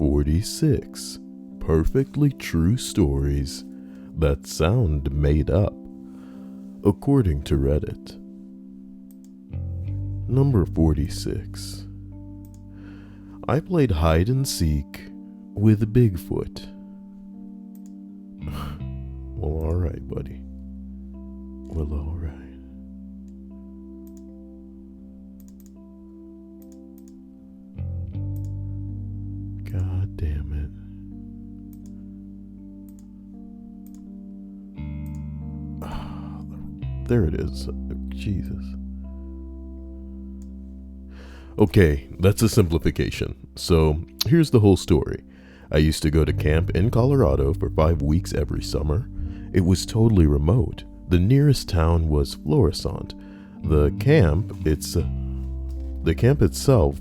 46. Perfectly true stories that sound made up, according to Reddit. Number 46. I played hide and seek with Bigfoot. Well, alright, buddy. Well, alright. God damn it. There it is. Jesus. Okay, that's a simplification. So, here's the whole story. I used to go to camp in Colorado for 5 weeks every summer. It was totally remote. The nearest town was Florissant. The camp itself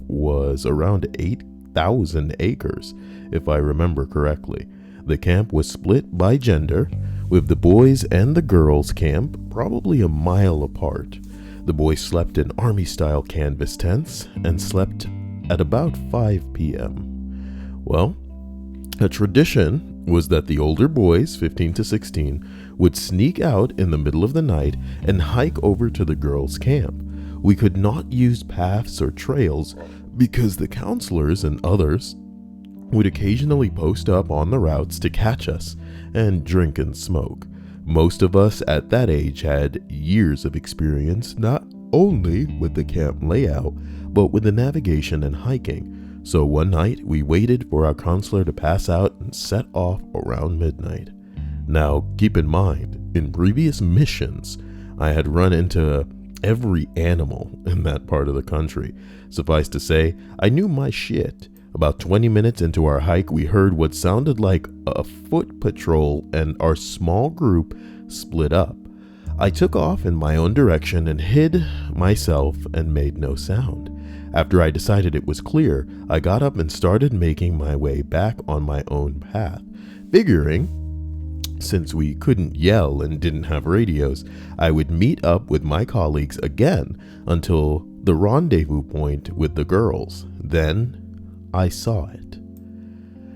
was around 8,000 acres, if I remember correctly. The camp was split by gender, with the boys and the girls' camp probably a mile apart. The boys slept in army-style canvas tents and slept at about 5 p.m. Well, a tradition was that the older boys, 15 to 16, would sneak out in the middle of the night and hike over to the girls' camp. We could not use paths or trails because the counselors and others would occasionally post up on the routes to catch us and drink and smoke. Most of us at that age had years of experience not only with the camp layout, but with the navigation and hiking. So one night we waited for our counselor to pass out and set off around midnight. Now keep in mind, in previous missions, I had run into every animal in that part of the country. Suffice to say, I knew my shit. About 20 minutes into our hike, we heard what sounded like a foot patrol and our small group split up. I took off in my own direction and hid myself and made no sound. After I decided it was clear, I got up and started making my way back on my own path, figuring, since we couldn't yell and didn't have radios, I would meet up with my colleagues again until the rendezvous point with the girls. Then I saw it.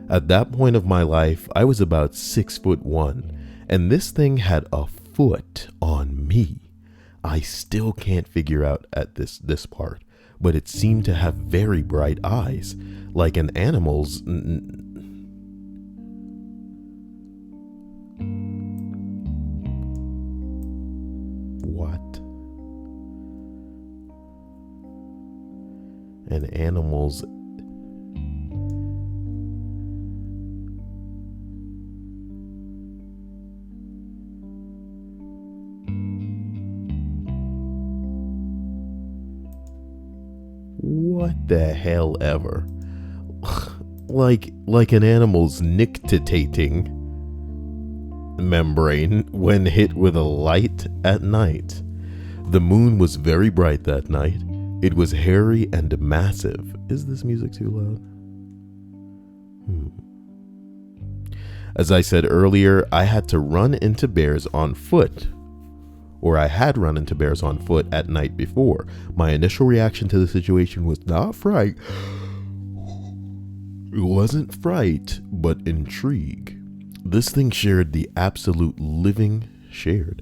At that point of my life, I was about 6'1", and this thing had a foot on me. I still can't figure out at this part, but it seemed to have very bright eyes, like an animal's. What? An animal's. What the hell ever? like an animal's nictitating membrane when hit with a light at night. The moon was very bright that night. It was hairy and massive. Is this music too loud? As I said earlier, I had run into bears on foot at night before. My initial reaction to the situation was not fright. It wasn't fright, but intrigue. This thing shared the absolute living shared.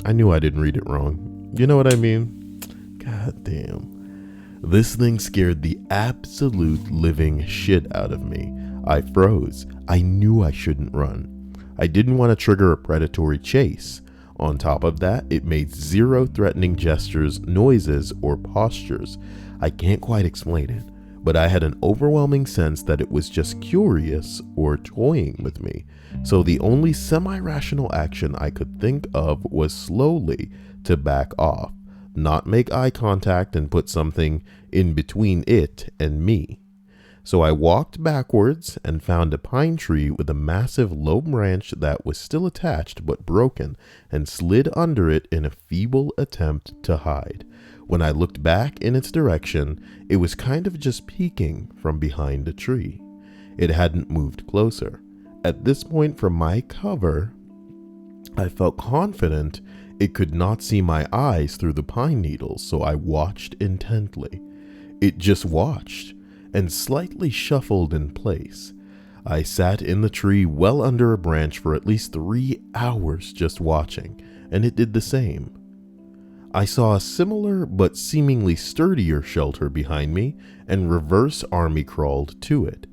I knew I didn't read it wrong. You know what I mean? God damn. This thing scared the absolute living shit out of me. I froze. I knew I shouldn't run. I didn't want to trigger a predatory chase. On top of that, it made zero threatening gestures, noises, or postures. I can't quite explain it, but I had an overwhelming sense that it was just curious or toying with me. So the only semi-rational action I could think of was slowly to back off, not make eye contact, and put something in between it and me. So I walked backwards and found a pine tree with a massive low branch that was still attached but broken, and slid under it in a feeble attempt to hide. When I looked back in its direction, it was kind of just peeking from behind a tree. It hadn't moved closer. At this point from my cover, I felt confident it could not see my eyes through the pine needles, so I watched intently. It just watched. and slightly shuffled in place. I sat in the tree well under a branch for at least 3 hours just watching, and it did the same. I saw a similar but seemingly sturdier shelter behind me and reverse army crawled to it.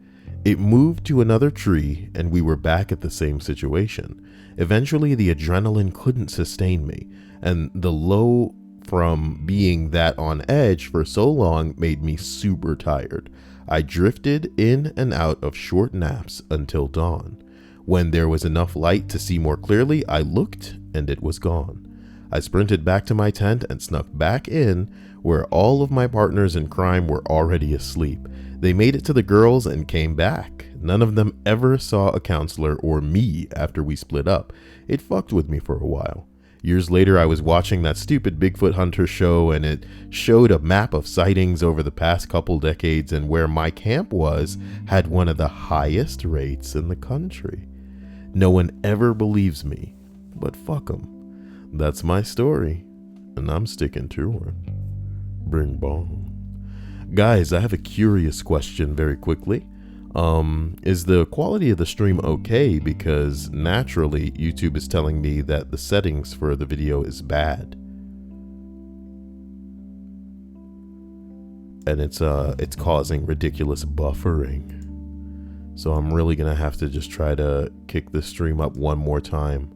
It moved to another tree and we were back at the same situation. Eventually the adrenaline couldn't sustain me, and the low from being that on edge for so long made me super tired. I drifted in and out of short naps until dawn. When there was enough light to see more clearly, I looked and it was gone. I sprinted back to my tent and snuck back in, where all of my partners in crime were already asleep. They made it to the girls and came back. None of them ever saw a counselor or me after we split up. It fucked with me for a while. Years later, I was watching that stupid Bigfoot hunter show, and it showed a map of sightings over the past couple decades, and where my camp was had one of the highest rates in the country. No one ever believes me, but fuck 'em. That's my story, and I'm sticking to it. Bring bong. Guys, I have a curious question very quickly. Is the quality of the stream okay? Because naturally, YouTube is telling me that the settings for the video is bad. And it's causing ridiculous buffering. So I'm really gonna have to just try to kick the stream up one more time.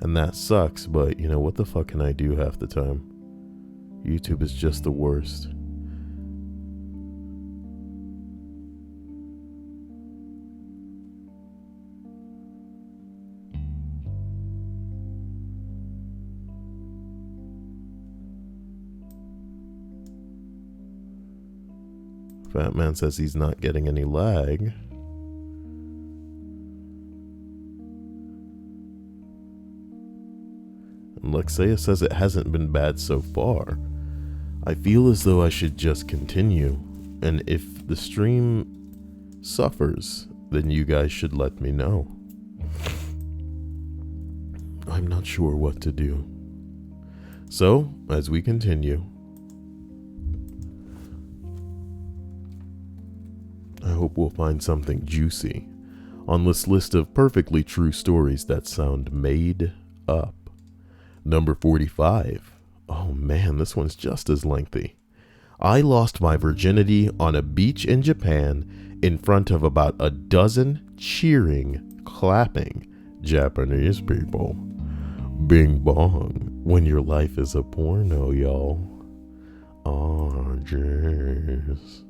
And that sucks, but you know, what the fuck can I do half the time? YouTube is just the worst. Fat Man says he's not getting any lag. And Lexia says it hasn't been bad so far. I feel as though I should just continue, and if the stream suffers, then you guys should let me know. I'm not sure what to do. So, as we continue, I hope we'll find something juicy on this list of perfectly true stories that sound made up. Number 45. Oh man, this one's just as lengthy. I lost my virginity on a beach in Japan in front of about a dozen cheering, clapping Japanese people. Bing bong, when your life is a porno, y'all. Oh, jeez.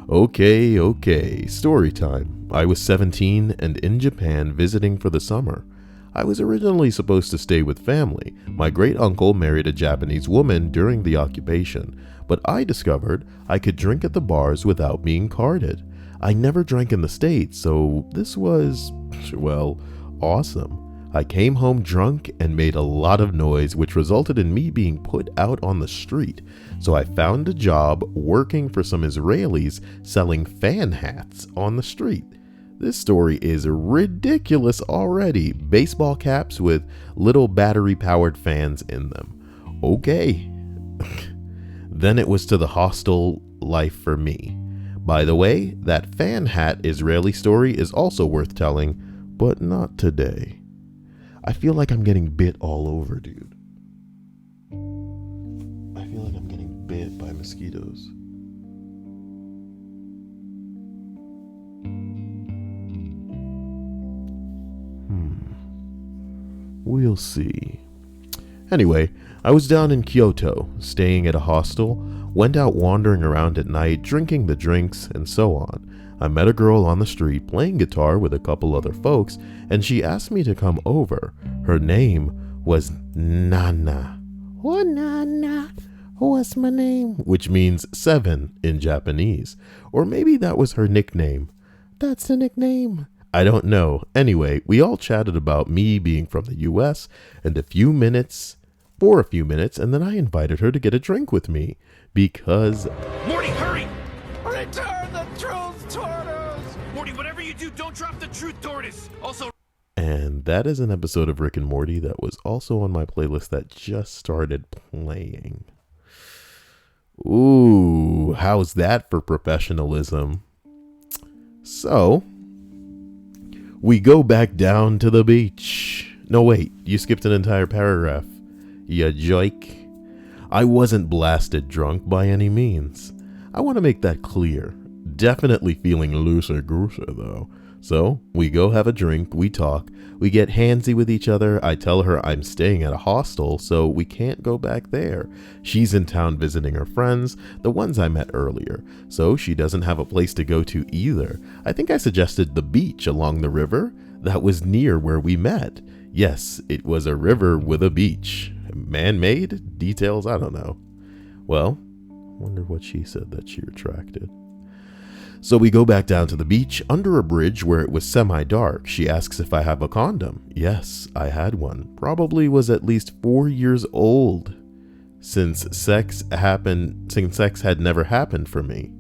Okay, story time. I was 17 and in Japan visiting for the summer. I was originally supposed to stay with family. My great uncle married a Japanese woman during the occupation, but I discovered I could drink at the bars without being carded. I never drank in the States, so this was, well, awesome. I came home drunk and made a lot of noise, which resulted in me being put out on the street. So I found a job working for some Israelis selling fan hats on the street. This story is ridiculous already. Baseball caps with little battery-powered fans in them. Okay. Then it was to the hostel life for me. By the way, that fan hat Israeli story is also worth telling, but not today. I feel like I'm getting bit all over, dude. I feel like I'm getting bit by mosquitoes. We'll see. Anyway, I was down in Kyoto, staying at a hostel, went out wandering around at night, drinking the drinks, and so on. I met a girl on the street playing guitar with a couple other folks, and she asked me to come over. Her name was Nana. Oh, Nana. What's my name? Which means 7 in Japanese. Or maybe that was her nickname. That's the nickname. I don't know. Anyway, we all chatted about me being from the US for a few minutes, and then I invited her to get a drink with me because... Morty, hurry! Return the truth tortoise! Morty, whatever you do, don't drop the truth tortoise! Also... And that is an episode of Rick and Morty that was also on my playlist that just started playing. Ooh, how's that for professionalism? So, we go back down to the beach. No, wait, you skipped an entire paragraph. Ya joke. I wasn't blasted drunk by any means. I want to make that clear. Definitely feeling loosey-goosey though. So, we go have a drink, we talk, we get handsy with each other. I tell her I'm staying at a hostel, so we can't go back there. She's in town visiting her friends, the ones I met earlier, so she doesn't have a place to go to either. I think I suggested the beach along the river that was near where we met. Yes, it was a river with a beach. Man-made? Details? I don't know. Well, wonder what she said that she retracted. So we go back down to the beach under a bridge where it was semi-dark. She asks if I have a condom. Yes, I had one. Probably was at least 4 years old since sex had never happened for me.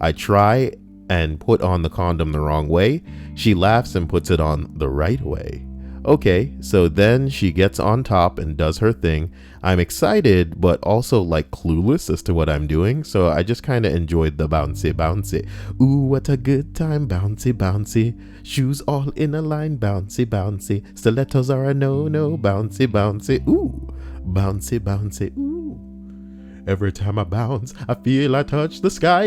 I try and put on the condom the wrong way. She laughs and puts it on the right way. Okay, so then she gets on top and does her thing. I'm excited, but also like clueless as to what I'm doing. So I just kind of enjoyed the bouncy, bouncy. Ooh, what a good time, bouncy, bouncy. Shoes all in a line, bouncy, bouncy. Stilettos are a no-no, bouncy, bouncy. Ooh, bouncy, bouncy. Ooh. Every time I bounce, I feel I touch the sky.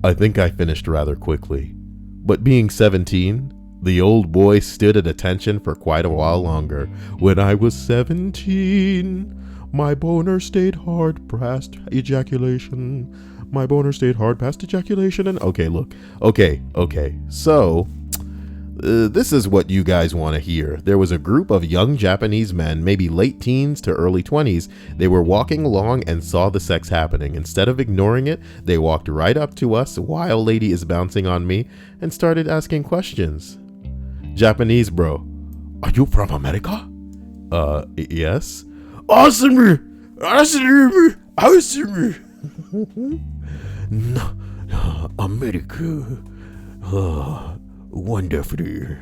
I think I finished rather quickly. But being 17, the old boy stood at attention for quite a while longer. When I was 17, my boner stayed hard past ejaculation. My boner stayed hard past ejaculation. And okay, look. Okay. So, this is what you guys want to hear. There was a group of young Japanese men, maybe late teens to early 20s. They were walking along and saw the sex happening. Instead of ignoring it, they walked right up to us while lady is bouncing on me and started asking questions. Japanese bro, are you from America? Yes. Awesome. No, America. Wonderful.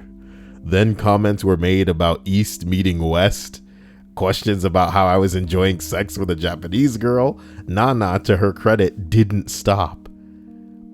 Then comments were made about East meeting West. Questions about how I was enjoying sex with a Japanese girl. Nana, to her credit, didn't stop.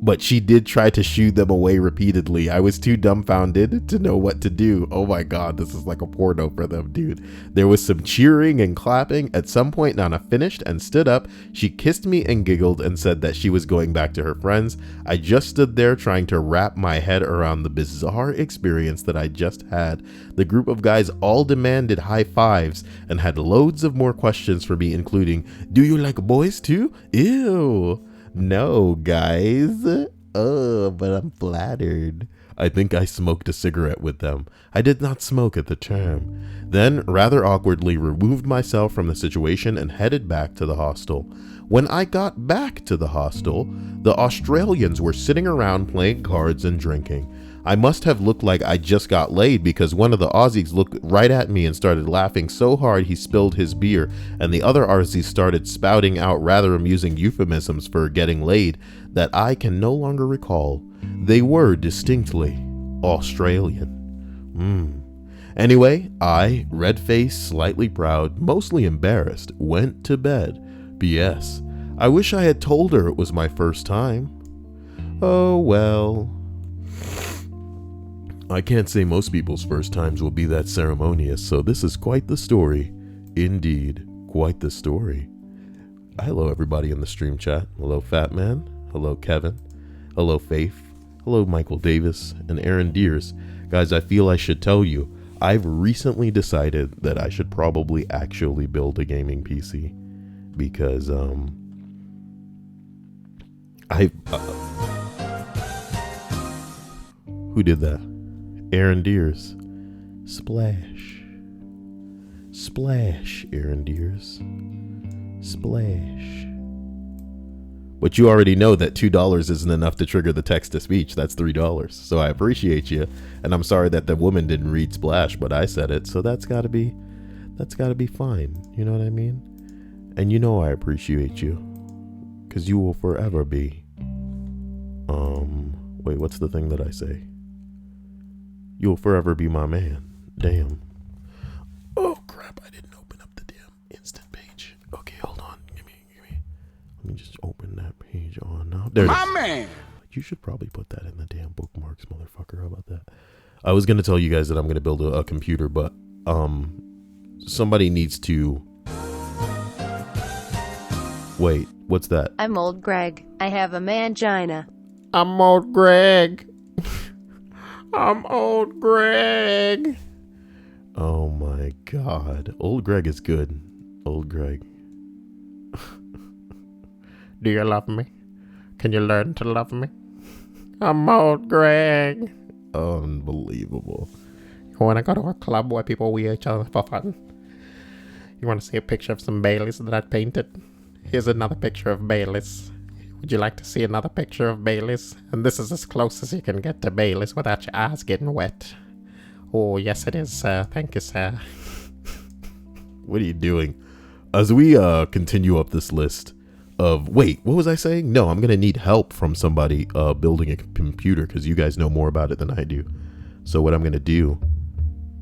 But she did try to shoo them away repeatedly. I was too dumbfounded to know what to do. Oh my god, this is like a porno for them, dude. There was some cheering and clapping. At some point, Nana finished and stood up. She kissed me and giggled and said that she was going back to her friends. I just stood there trying to wrap my head around the bizarre experience that I just had. The group of guys all demanded high fives and had loads of more questions for me, including, do you like boys too? Ew. No, guys. Oh, but I'm flattered. I think I smoked a cigarette with them. I did not smoke at the time. Then, rather awkwardly, removed myself from the situation and headed back to the hostel. When I got back to the hostel, the Australians were sitting around playing cards and drinking. I must have looked like I just got laid because one of the Aussies looked right at me and started laughing so hard he spilled his beer, and the other Aussies started spouting out rather amusing euphemisms for getting laid that I can no longer recall. They were distinctly Australian. Anyway, I, red-faced, slightly proud, mostly embarrassed, went to bed. P.S. I wish I had told her it was my first time. Oh well. I can't say most people's first times will be that ceremonious, so this is quite the story. Indeed, quite the story. Hello everybody in the stream chat. Hello Fat Man. Hello Kevin. Hello Faith. Hello Michael Davis and Aaron Deers. Guys, I feel I should tell you, I've recently decided that I should probably actually build a gaming PC. Because, who did that? Aaron Deers. Splash. Splash, Aaron Deers. Splash. But you already know that $2 isn't enough to trigger the text-to-speech. That's $3. So I appreciate you. And I'm sorry that the woman didn't read Splash, but I said it. So that's gotta be fine. You know what I mean? And you know I appreciate you. Because you will forever be, Wait, what's the thing that I say? You'll forever be my man. Damn. Oh, crap. I didn't open up the damn instant page. Okay, hold on. Give me. Let me just open that page on now. There it is. My man! You should probably put that in the damn bookmarks, motherfucker. How about that? I was going to tell you guys that I'm going to build a computer, but somebody needs to... Wait, what's that? I'm old Greg. I have a mangina. I'm old Greg. I'm old Greg. Oh my god. Old Greg is good. Old Greg. Do you love me? Can you learn to love me? I'm old Greg. Unbelievable. You want to go to a club where people wear each other for fun? You want to see a picture of some Baileys that I painted? Here's another picture of Baileys. Would you like to see another picture of Baileys? And this is as close as you can get to Baileys without your eyes getting wet. Oh, yes it is, sir. Thank you, sir. What are you doing? As we continue up this list of... Wait, what was I saying? No, I'm going to need help from somebody building a computer because you guys know more about it than I do. So what I'm going to do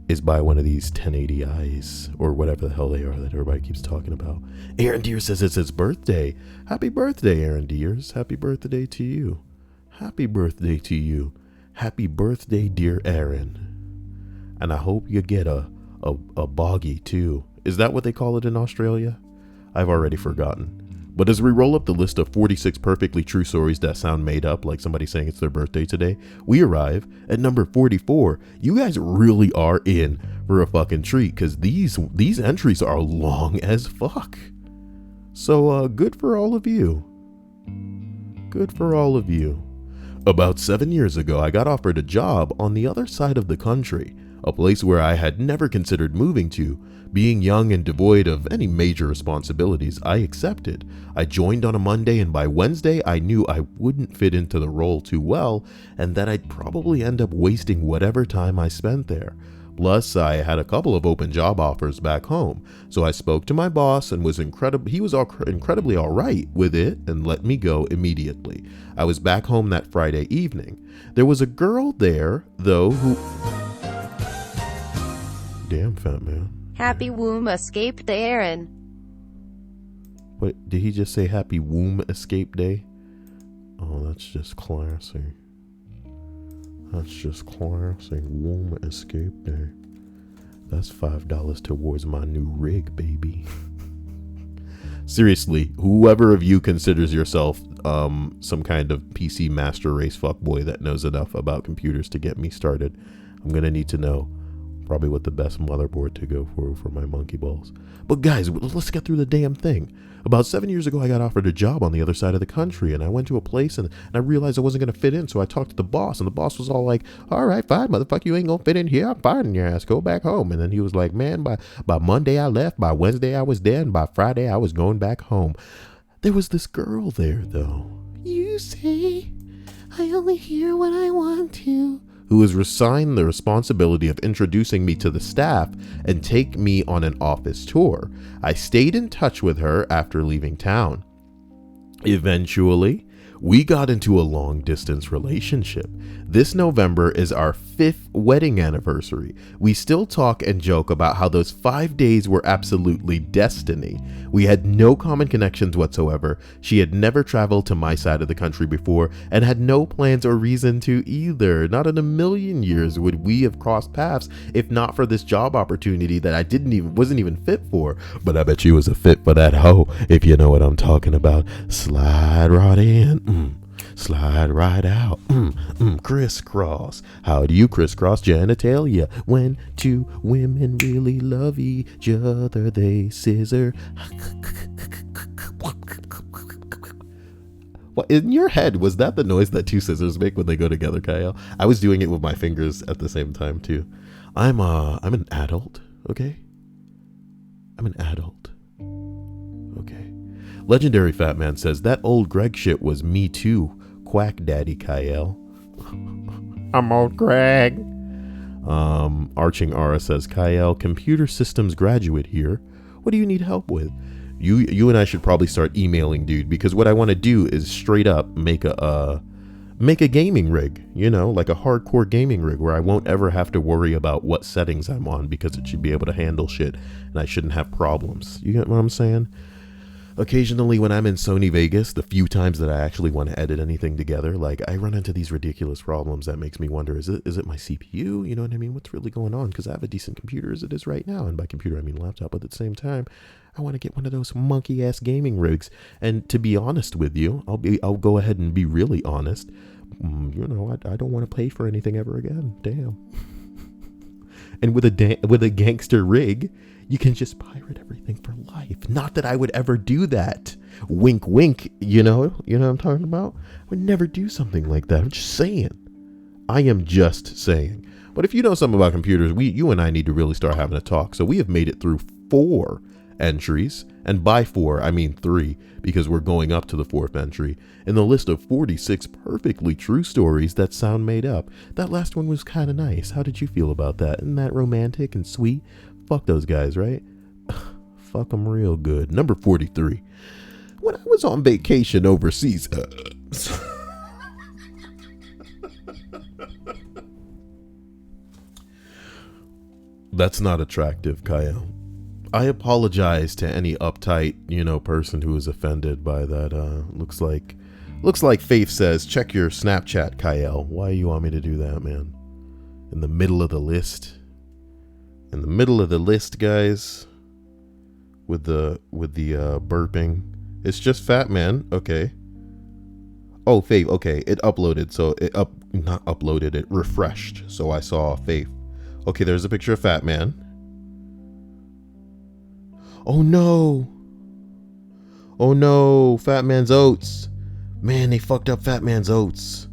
is buy one of these 1080i's or whatever the hell they are that everybody keeps talking about. Aaron Deere says it's his birthday. Happy birthday, Aaron Deers. Happy birthday to you. Happy birthday to you. Happy birthday, dear Aaron. And I hope you get a boggy too. Is that what they call it in Australia? I've already forgotten. But as we roll up the list of 46 perfectly true stories that sound made up, like somebody saying it's their birthday today, we arrive at number 44. You guys really are in for a fucking treat because these entries are long as fuck. So good for all of you. Good for all of you. About 7 years ago, I got offered a job on the other side of the country, a place where I had never considered moving to. Being young and devoid of any major responsibilities, I accepted. I joined on a Monday, and by Wednesday, I knew I wouldn't fit into the role too well, and that I'd probably end up wasting whatever time I spent there. Plus, I had a couple of open job offers back home, so I spoke to my boss and was incredibly all right with it and let me go immediately. I was back home that Friday evening. There was a girl there, though, who... Damn, fat man. Happy womb escape day, Aaron. Wait, did he just say happy womb escape day? Oh, that's just classy. That's just classy. Womb escape day. That's $5 towards my new rig, baby. Seriously, whoever of you considers yourself some kind of PC master race fuckboy that knows enough about computers to get me started, I'm gonna need to know probably what the best motherboard to go for my monkey balls. But guys, let's get through the damn thing. About 7 years ago, I got offered a job on the other side of the country, and I went to a place and I realized I wasn't going to fit in, so I talked to the boss, and the boss was all like, all right, fine, motherfucker, you ain't going to fit in here. I'm firing your ass. Go back home. And then he was like, man, by Monday I left, by Wednesday I was there, and by Friday I was going back home. There was this girl there, though. You say, I only hear what I want to. Who was assigned the responsibility of introducing me to the staff and take me on an office tour. I stayed in touch with her after leaving town. Eventually, we got into a long-distance relationship. This November is our 5th wedding anniversary. We still talk and joke about how those 5 days were absolutely destiny. We had no common connections whatsoever. She had never traveled to my side of the country before and had no plans or reason to either. Not in a million years would we have crossed paths if not for this job opportunity that I wasn't even fit for. But I bet she was a fit for that hoe, if you know what I'm talking about. Slide right in. Slide right out. Crisscross. How do you crisscross genitalia? When two women really love each other, they scissor. What in your head, was that the noise that two scissors make when they go together, Kyle? I was doing it with my fingers at the same time too. I'm an adult, okay? I'm an adult. Okay. Legendary Fat Man says, that old Greg shit was me too. Quack Daddy Kyle. I'm old Greg. Arching Aura says, Kyle, computer systems graduate here. What do you need help with? You and I should probably start emailing, dude, because what I want to do is straight up make a Make a gaming rig, you know, like a hardcore gaming rig where I won't ever have to worry about what settings I'm on because it should be able to handle shit and I shouldn't have problems. You get what I'm saying? Occasionally when I'm in Sony Vegas, the few times that I actually want to edit anything together, like I run into these ridiculous problems that makes me wonder, is it my CPU? You know what I mean? What's really going on? Because I have a decent computer as it is right now. And by computer, I mean laptop. But at the same time, I want to get one of those monkey ass gaming rigs. And to be honest with you, I'll go ahead and be really honest. You know, I don't want to pay for anything ever again. Damn. And with a gangster rig, you can just pirate everything for life. Not that I would ever do that. Wink, wink. You know what I'm talking about? I would never do something like that. I'm just saying. I am just saying. But if you know something about computers, you and I need to really start having a talk. So we have made it through 4 entries. And by 4, I mean 3, because we're going up to the 4th entry in the list of 46 perfectly true stories that sound made up. That last one was kind of nice. How did you feel about that? Isn't that romantic and sweet? Fuck those guys, right? Fuck them real good. Number 43. When I was on vacation overseas... That's not attractive, Kyle. I apologize to any uptight, person who is offended by that. Looks like Faith says, check your Snapchat, Kyle. Why you want me to do that, man? In the middle of the list. In the middle of the list, guys. With the burping. It's just Fat Man. Okay. Oh, Faith. Okay. It uploaded. So not uploaded. It refreshed. So I saw Faith. Okay. There's a picture of Fat Man. Oh no. Oh no. Fat Man's oats. Man, they fucked up Fat Man's oats.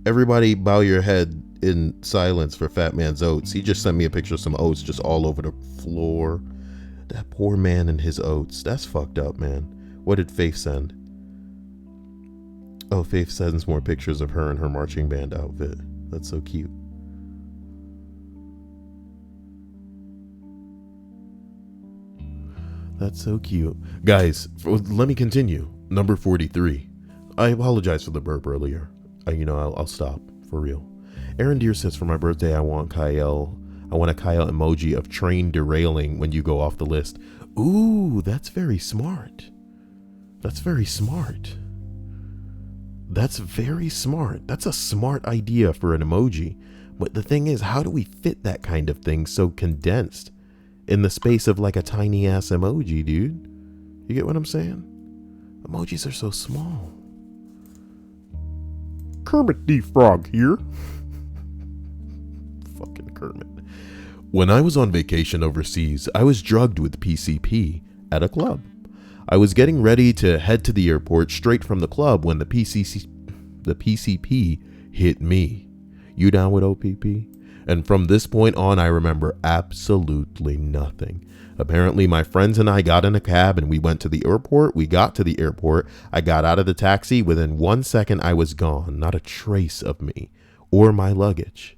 Everybody bow your head in silence for Fat Man's oats. He just sent me a picture of some oats just all over the floor. That poor man and his oats. That's fucked up, man. What did Faith send? Oh, Faith sends more pictures of her in her marching band outfit. That's so cute. That's so cute. Guys, let me continue. Number 43. I apologize for the burp earlier. I'll stop. For real. Aaron Deere says, for my birthday, I want a Kyle emoji of train derailing when you go off the list. Ooh, that's very smart. That's very smart. That's very smart. That's a smart idea for an emoji. But the thing is, how do we fit that kind of thing so condensed in the space of like a tiny ass emoji, dude? You get what I'm saying? Emojis are so small. Kermit the Frog here. Fucking Kermit. When I was on vacation overseas, I was drugged with PCP at a club. I was getting ready to head to the airport straight from the club when the PCP hit me. You down with OPP? And from this point on, I remember absolutely nothing. Apparently, my friends and I got in a cab and we went to the airport. We got to the airport. I got out of the taxi. Within 1 second, I was gone. Not a trace of me or my luggage.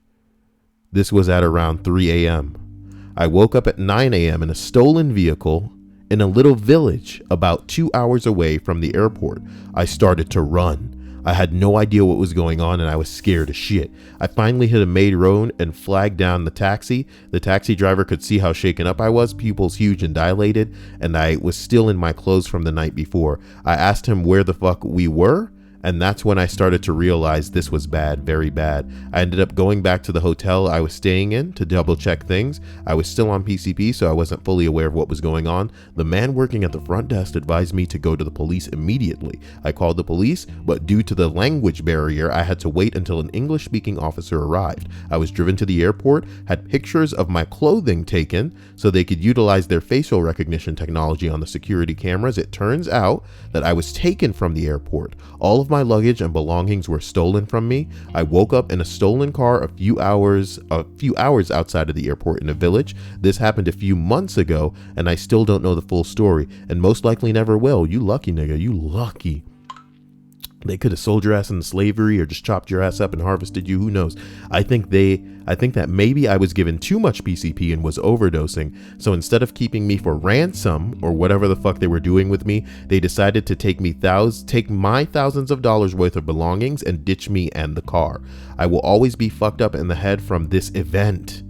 This was at around 3 a.m. I woke up at 9 a.m. in a stolen vehicle in a little village about 2 hours away from the airport. I started to run. I had no idea what was going on and I was scared as shit. I finally hit a main road and flagged down the taxi. The taxi driver could see how shaken up I was, pupils huge and dilated, and I was still in my clothes from the night before. I asked him where the fuck we were, and that's when I started to realize this was bad, very bad. I ended up going back to the hotel I was staying in to double check things. I was still on PCP, so I wasn't fully aware of what was going on. The man working at the front desk advised me to go to the police immediately. I called the police, but due to the language barrier, I had to wait until an English-speaking officer arrived. I was driven to the airport, had pictures of my clothing taken so they could utilize their facial recognition technology on the security cameras. It turns out that I was taken from the airport. All of my luggage and belongings were stolen from me. I woke up in a stolen car a few hours outside of the airport in a village. This happened a few months ago, and I still don't know the full story, and most likely never will. You lucky nigga, you lucky. They could have sold your ass into slavery or just chopped your ass up and harvested you. Who knows? I think that maybe I was given too much PCP and was overdosing. So instead of keeping me for ransom or whatever the fuck they were doing with me, they decided to take my thousands of dollars worth of belongings and ditch me and the car. I will always be fucked up in the head from this event.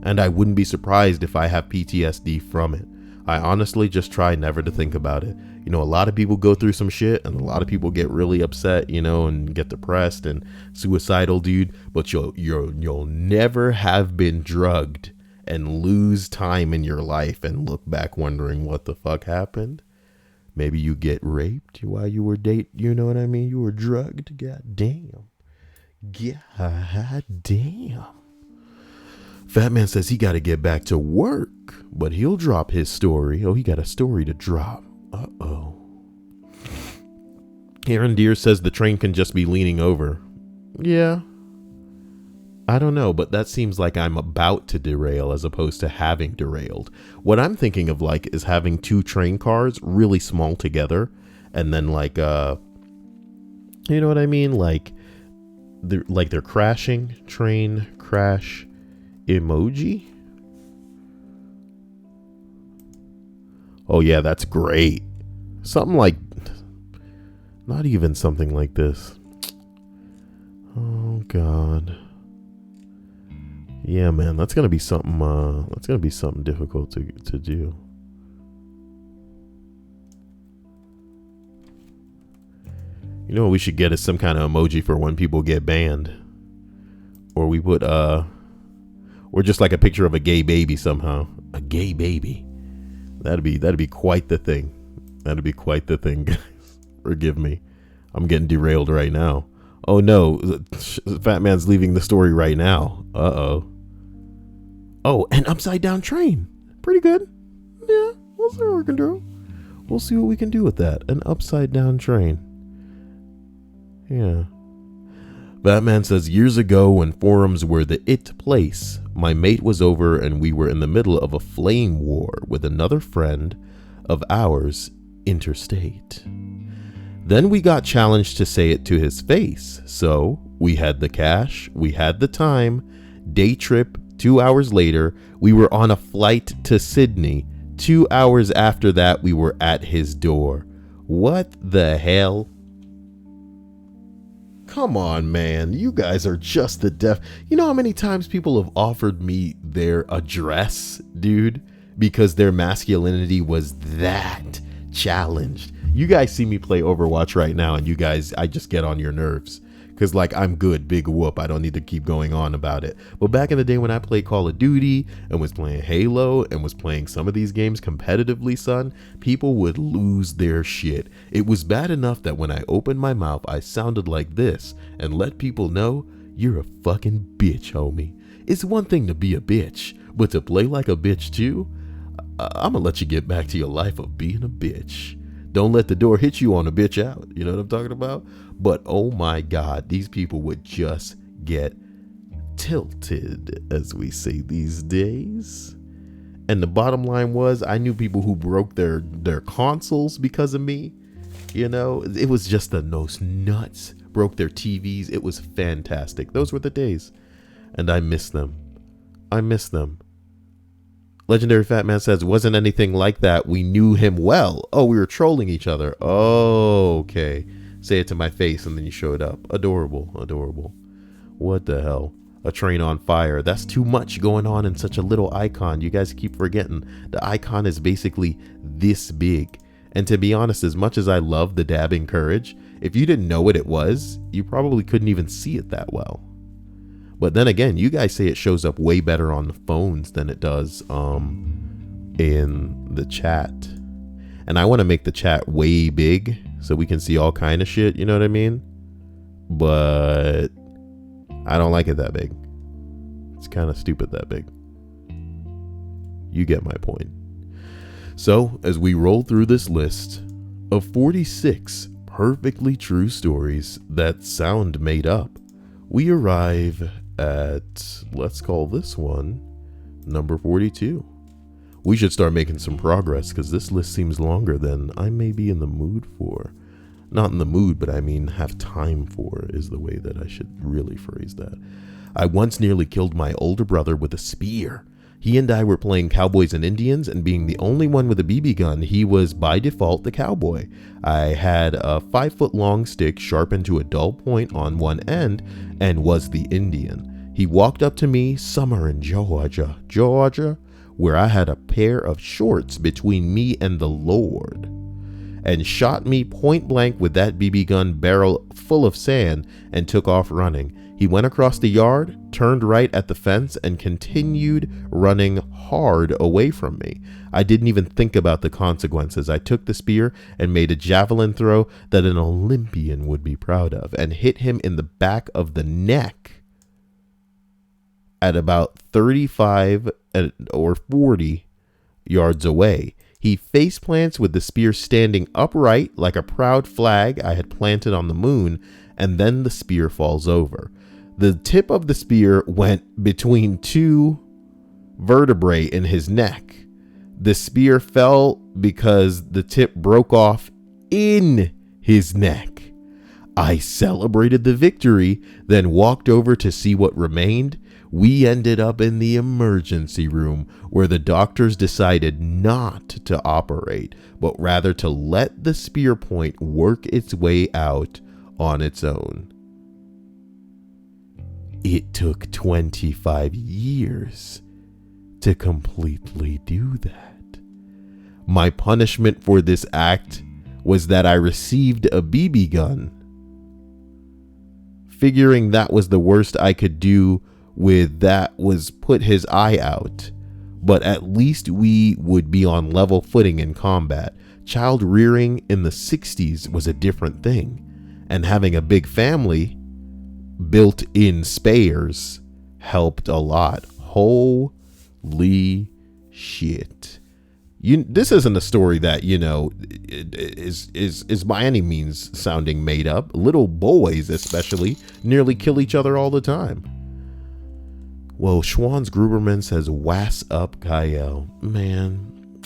And I wouldn't be surprised if I have PTSD from it. I honestly just try never to think about it. You know, a lot of people go through some shit and a lot of people get really upset, you know, and get depressed and suicidal, dude. But you'll never have been drugged and lose time in your life and look back wondering what the fuck happened. Maybe you get raped while you were you know what I mean? You were drugged. God damn. God damn. Fat Man says he got to get back to work, but he'll drop his story. Oh, he got a story to drop. Uh-oh. Aaron Deere says the train can just be leaning over. Yeah. I don't know, but that seems like I'm about to derail as opposed to having derailed. What I'm thinking of like is having two train cars really small together and then like you know what I mean? Like they're crashing, train crash emoji. Oh yeah, that's great. Something like, not even something like this. Oh God. Yeah, man, that's gonna be something. That's gonna be something difficult to do. You know what we should get is some kind of emoji for when people get banned, or we put or just like a picture of a gay baby somehow. A gay baby. That'd be quite the thing. That'd be quite the thing, guys. Forgive me. I'm getting derailed right now. Oh no, Fat Man's leaving the story right now. Uh-oh. Oh, an upside down train. Pretty good. Yeah, we'll see what we can do. We'll see what we can do with that. An upside down train. Yeah. Batman says, years ago when forums were the it place, my mate was over and we were in the middle of a flame war with another friend of ours interstate. Then we got challenged to say it to his face. So we had the cash, we had the time, day trip, 2 hours later, we were on a flight to Sydney. 2 hours after that, we were at his door. What the hell? Come on, man. You guys are just the deaf. You know how many times people have offered me their address, dude? Because their masculinity was that challenged. You guys see me play Overwatch right now, and you guys, I just get on your nerves. Because, like, I'm good, big whoop. I don't need to keep going on about it. But back in the day when I played Call of Duty and was playing Halo and was playing some of these games competitively, son, people would lose their shit. It was bad enough that when I opened my mouth, I sounded like this and let people know, you're a fucking bitch, homie. It's one thing to be a bitch, but to play like a bitch too? I'm gonna let you get back to your life of being a bitch. Don't let the door hit you on a bitch out. You know what I'm talking about? But oh my God, these people would just get tilted, as we say these days. And the bottom line was, I knew people who broke their consoles because of me. You know, it was just the most nuts. Broke their TVs. It was fantastic. Those were the days. And I miss them. I miss them. Legendary Fat Man says, wasn't anything like that. We knew him well. Oh, we were trolling each other. Oh, okay. Say it to my face and then you showed up. Adorable. Adorable. What the hell? A train on fire. That's too much going on in such a little icon. You guys keep forgetting. The icon is basically this big. And to be honest, as much as I love the dabbing courage, if you didn't know what it was, you probably couldn't even see it that well. But then again, you guys say it shows up way better on the phones than it does in the chat. And I want to make the chat way big so we can see all kind of shit, you know what I mean? But I don't like it that big. It's kind of stupid that big. You get my point. So, as we roll through this list of 46 perfectly true stories that sound made up, we arrive at, let's call this one number 42. We should start making some progress because this list seems longer than I may be in the mood for. Not in the mood, but I mean have time for is the way that I should really phrase that. I once nearly killed my older brother with a spear. He and I were playing cowboys and Indians, and being the only one with a BB gun, he was by default the cowboy. I had a 5-foot-long stick sharpened to a dull point on one end and was the Indian. He walked up to me, summer in Georgia, where I had a pair of shorts between me and the Lord, and shot me point blank with that BB gun barrel full of sand and took off running. He went across the yard, turned right at the fence, and continued running hard away from me. I didn't even think about the consequences. I took the spear and made a javelin throw that an Olympian would be proud of, and hit him in the back of the neck at about 35 or 40 yards away. He face plants with the spear standing upright like a proud flag I had planted on the moon, and then the spear falls over. The tip of the spear went between two vertebrae in his neck. The spear fell because the tip broke off in his neck. I celebrated the victory, then walked over to see what remained. We ended up in the emergency room where the doctors decided not to operate, but rather to let the spear point work its way out on its own. It took 25 years to completely do that. My punishment for this act was that I received a BB gun. Figuring that was the worst I could do with that was put his eye out, but at least we would be on level footing in combat. Child rearing in the 60s was a different thing, and having a big family built-in spares helped a lot. Holy shit. This isn't a story that, is by any means sounding made up. Little boys especially nearly kill each other all the time. Well, Schwann's Gruberman says, "Wass up, Kyle." Man,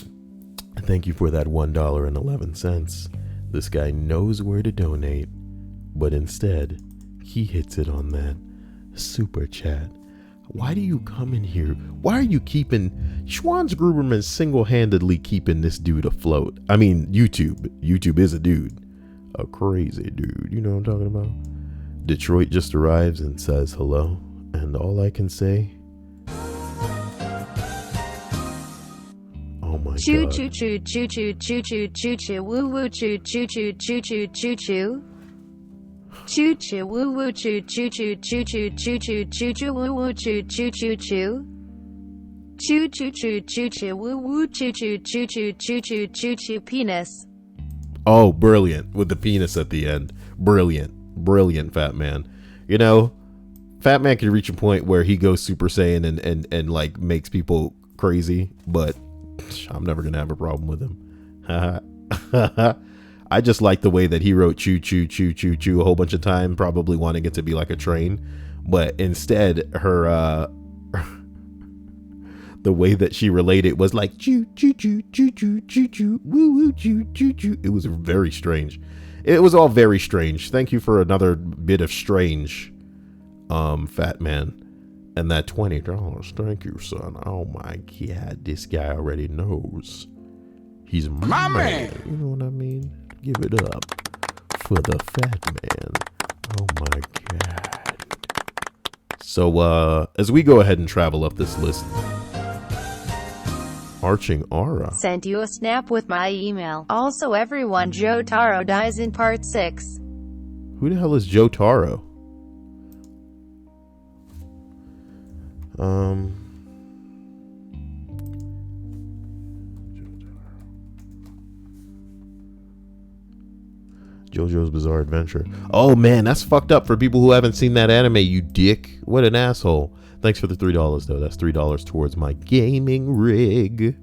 thank you for that $1.11. This guy knows where to donate, but instead he hits it on that super chat. Why do you come in here? Why are you keeping Schwann's Gruberman single-handedly keeping this dude afloat? I mean, YouTube is a dude, a crazy dude. You know what I'm talking about? Detroit just arrives and says hello, and all I can say, oh my Chu god. chu chu chu chu chu chu chu chu woo woo chu chu chu chu chu chu chu. Choo choo woo woo choo choo choo choo choo choo choo choo choo woo woo choo choo choo choo. Choo choo choo choo choo woo woo choo choo choo choo choo choo choo choo penis. Oh, brilliant, with the penis at the end. Brilliant, Fat Man. Fat Man can reach a point where he goes Super Saiyan and like makes people crazy, but I'm never gonna have a problem with him. I just like the way that he wrote choo choo choo choo choo a whole bunch of time, probably wanting it to be like a train, but instead her the way that she related was like choo choo choo choo choo choo choo woo woo choo choo choo. It was very strange. It was all very strange. Thank you for another bit of strange, Fat Man. And that $20. Thank you, son. Oh my god, this guy already knows. He's my man. You know what I mean? Give it up for the Fat Man. Oh my god. So as we go ahead and travel up this list, Arching Aura Sent you a snap with my email. Also, everyone, Joe Taro dies in part 6. Who the hell is Joe Taro? JoJo's Bizarre Adventure. Oh man, that's fucked up for people who haven't seen that anime, you dick. What an asshole. Thanks for the $3 though. That's $3 towards my gaming rig.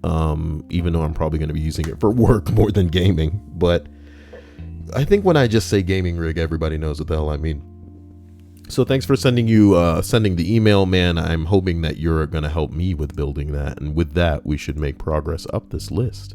Even though I'm probably going to be using it for work more than gaming. But I think when I just say gaming rig, everybody knows what the hell I mean. So thanks for sending the email, man. I'm hoping that you're going to help me with building that. And with that, we should make progress up this list.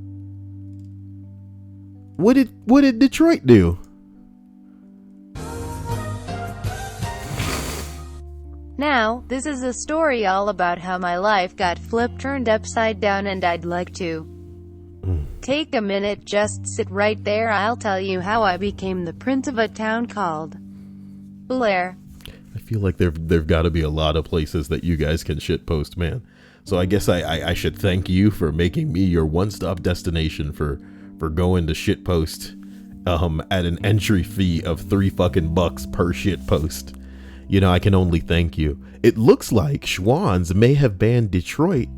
What did Detroit do? Now, this is a story all about how my life got turned upside down, and I'd like to take a minute, just sit right there. I'll tell you how I became the prince of a town called Blair. I feel like there've got to be a lot of places that you guys can shitpost, man. So I guess I should thank you for making me your one-stop destination for going to shitpost at an entry fee of $3 per shitpost. You know, I can only thank you. It looks like Schwann's may have banned Detroit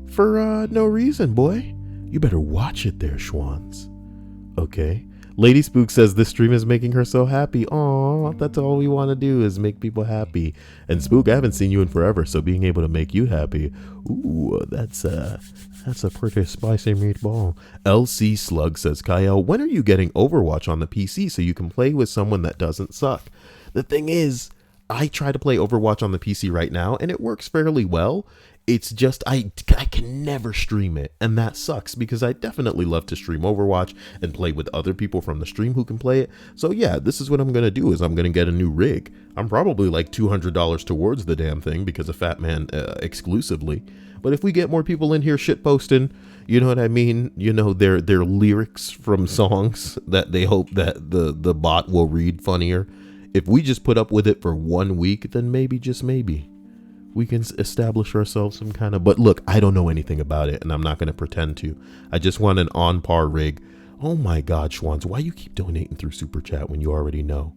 for no reason, boy. You better watch it there, Schwann's. Okay. Lady Spook says this stream is making her so happy. Aw, that's all we want to do is make people happy. And Spook, I haven't seen you in forever, so being able to make you happy, ooh, that's a pretty spicy meatball. LC Slug says, Kyle, when are you getting Overwatch on the PC so you can play with someone that doesn't suck? The thing is, I try to play Overwatch on the PC right now, and it works fairly well. It's just I can never stream it, and that sucks because I definitely love to stream Overwatch and play with other people from the stream who can play it. So yeah, this is what I'm going to do is I'm going to get a new rig. I'm probably like $200 towards the damn thing because of Fat Man exclusively. But if we get more people in here shit posting, you know what I mean? You know, their lyrics from songs that they hope that the bot will read funnier. If we just put up with it for 1 week, then maybe, just maybe, we can establish ourselves some kind of, but look, I don't know anything about it and I'm not going to pretend to. I just want an on par rig. Oh my God, Schwans, why you keep donating through Super Chat when you already know?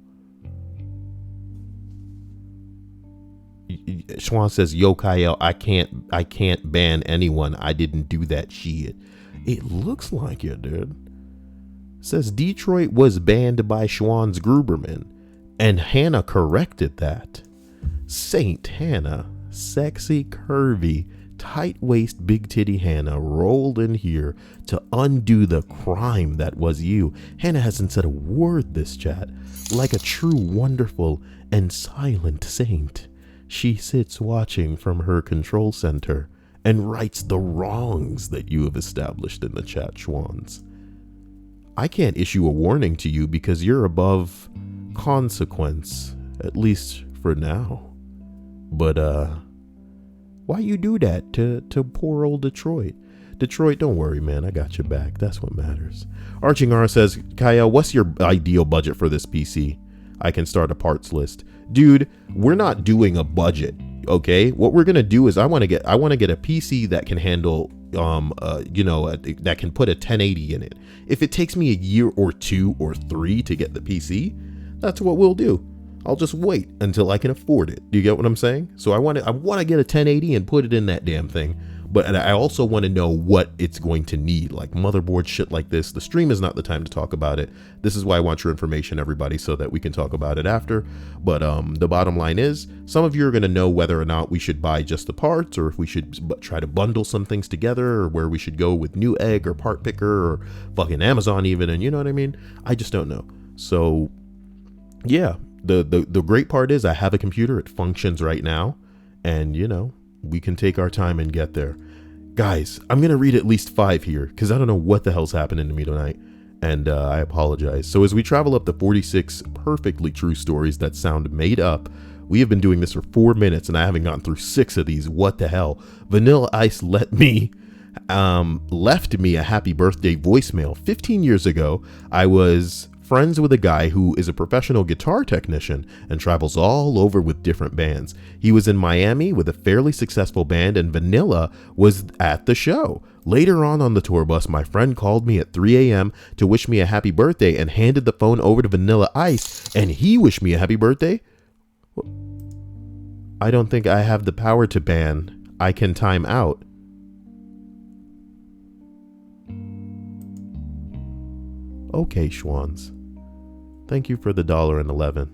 Schwan says, yo, Kyle, I can't ban anyone. I didn't do that shit. It looks like it, dude. Says Detroit was banned by Schwan's Gruberman and Hannah corrected that. Saint Hannah. Sexy, curvy, tight waist, big titty Hannah rolled in here to undo the crime that was you. Hannah hasn't said a word this chat. Like a true, wonderful, and silent saint, she sits watching from her control center and rights the wrongs that you have established in the chat, Schwans. I can't issue a warning to you because you're above consequence, at least for now. But why you do that to poor old Detroit? Detroit, don't worry, man. I got your back. That's what matters. Arching R says, Kaya, what's your ideal budget for this PC? I can start a parts list. Dude, we're not doing a budget, okay? What we're gonna do is I want to get a PC that can handle that can put a 1080 in it. If it takes me a year or 2 or 3 to get the PC, that's what we'll do. I'll just wait until I can afford it. Do you get what I'm saying? So I want to get a 1080 and put it in that damn thing. But I also want to know what it's going to need, like motherboard shit like this. The stream is not the time to talk about it. This is why I want your information, everybody, so that we can talk about it after. But the bottom line is, some of you are going to know whether or not we should buy just the parts, or if we should try to bundle some things together, or where we should go with Newegg or Part Picker or fucking Amazon even. And you know what I mean? I just don't know. So yeah. The great part is I have a computer. It functions right now, and you know, we can take our time and get there. Guys, I'm gonna read at least 5 here because I don't know what the hell's happening to me tonight, and I apologize. So as we travel up to 46 perfectly true stories that sound made up, we have been doing this for 4 minutes and I haven't gotten through 6 of these. What the hell? Vanilla Ice left me a happy birthday voicemail. 15 years ago, I was friends with a guy who is a professional guitar technician and travels all over with different bands. He was in Miami with a fairly successful band, and Vanilla was at the show. Later on the tour bus, my friend called me at 3 a.m. to wish me a happy birthday and handed the phone over to Vanilla Ice, and he wished me a happy birthday? I don't think I have the power to ban. I can time out. Okay, Schwans. Thank you for the $1.11.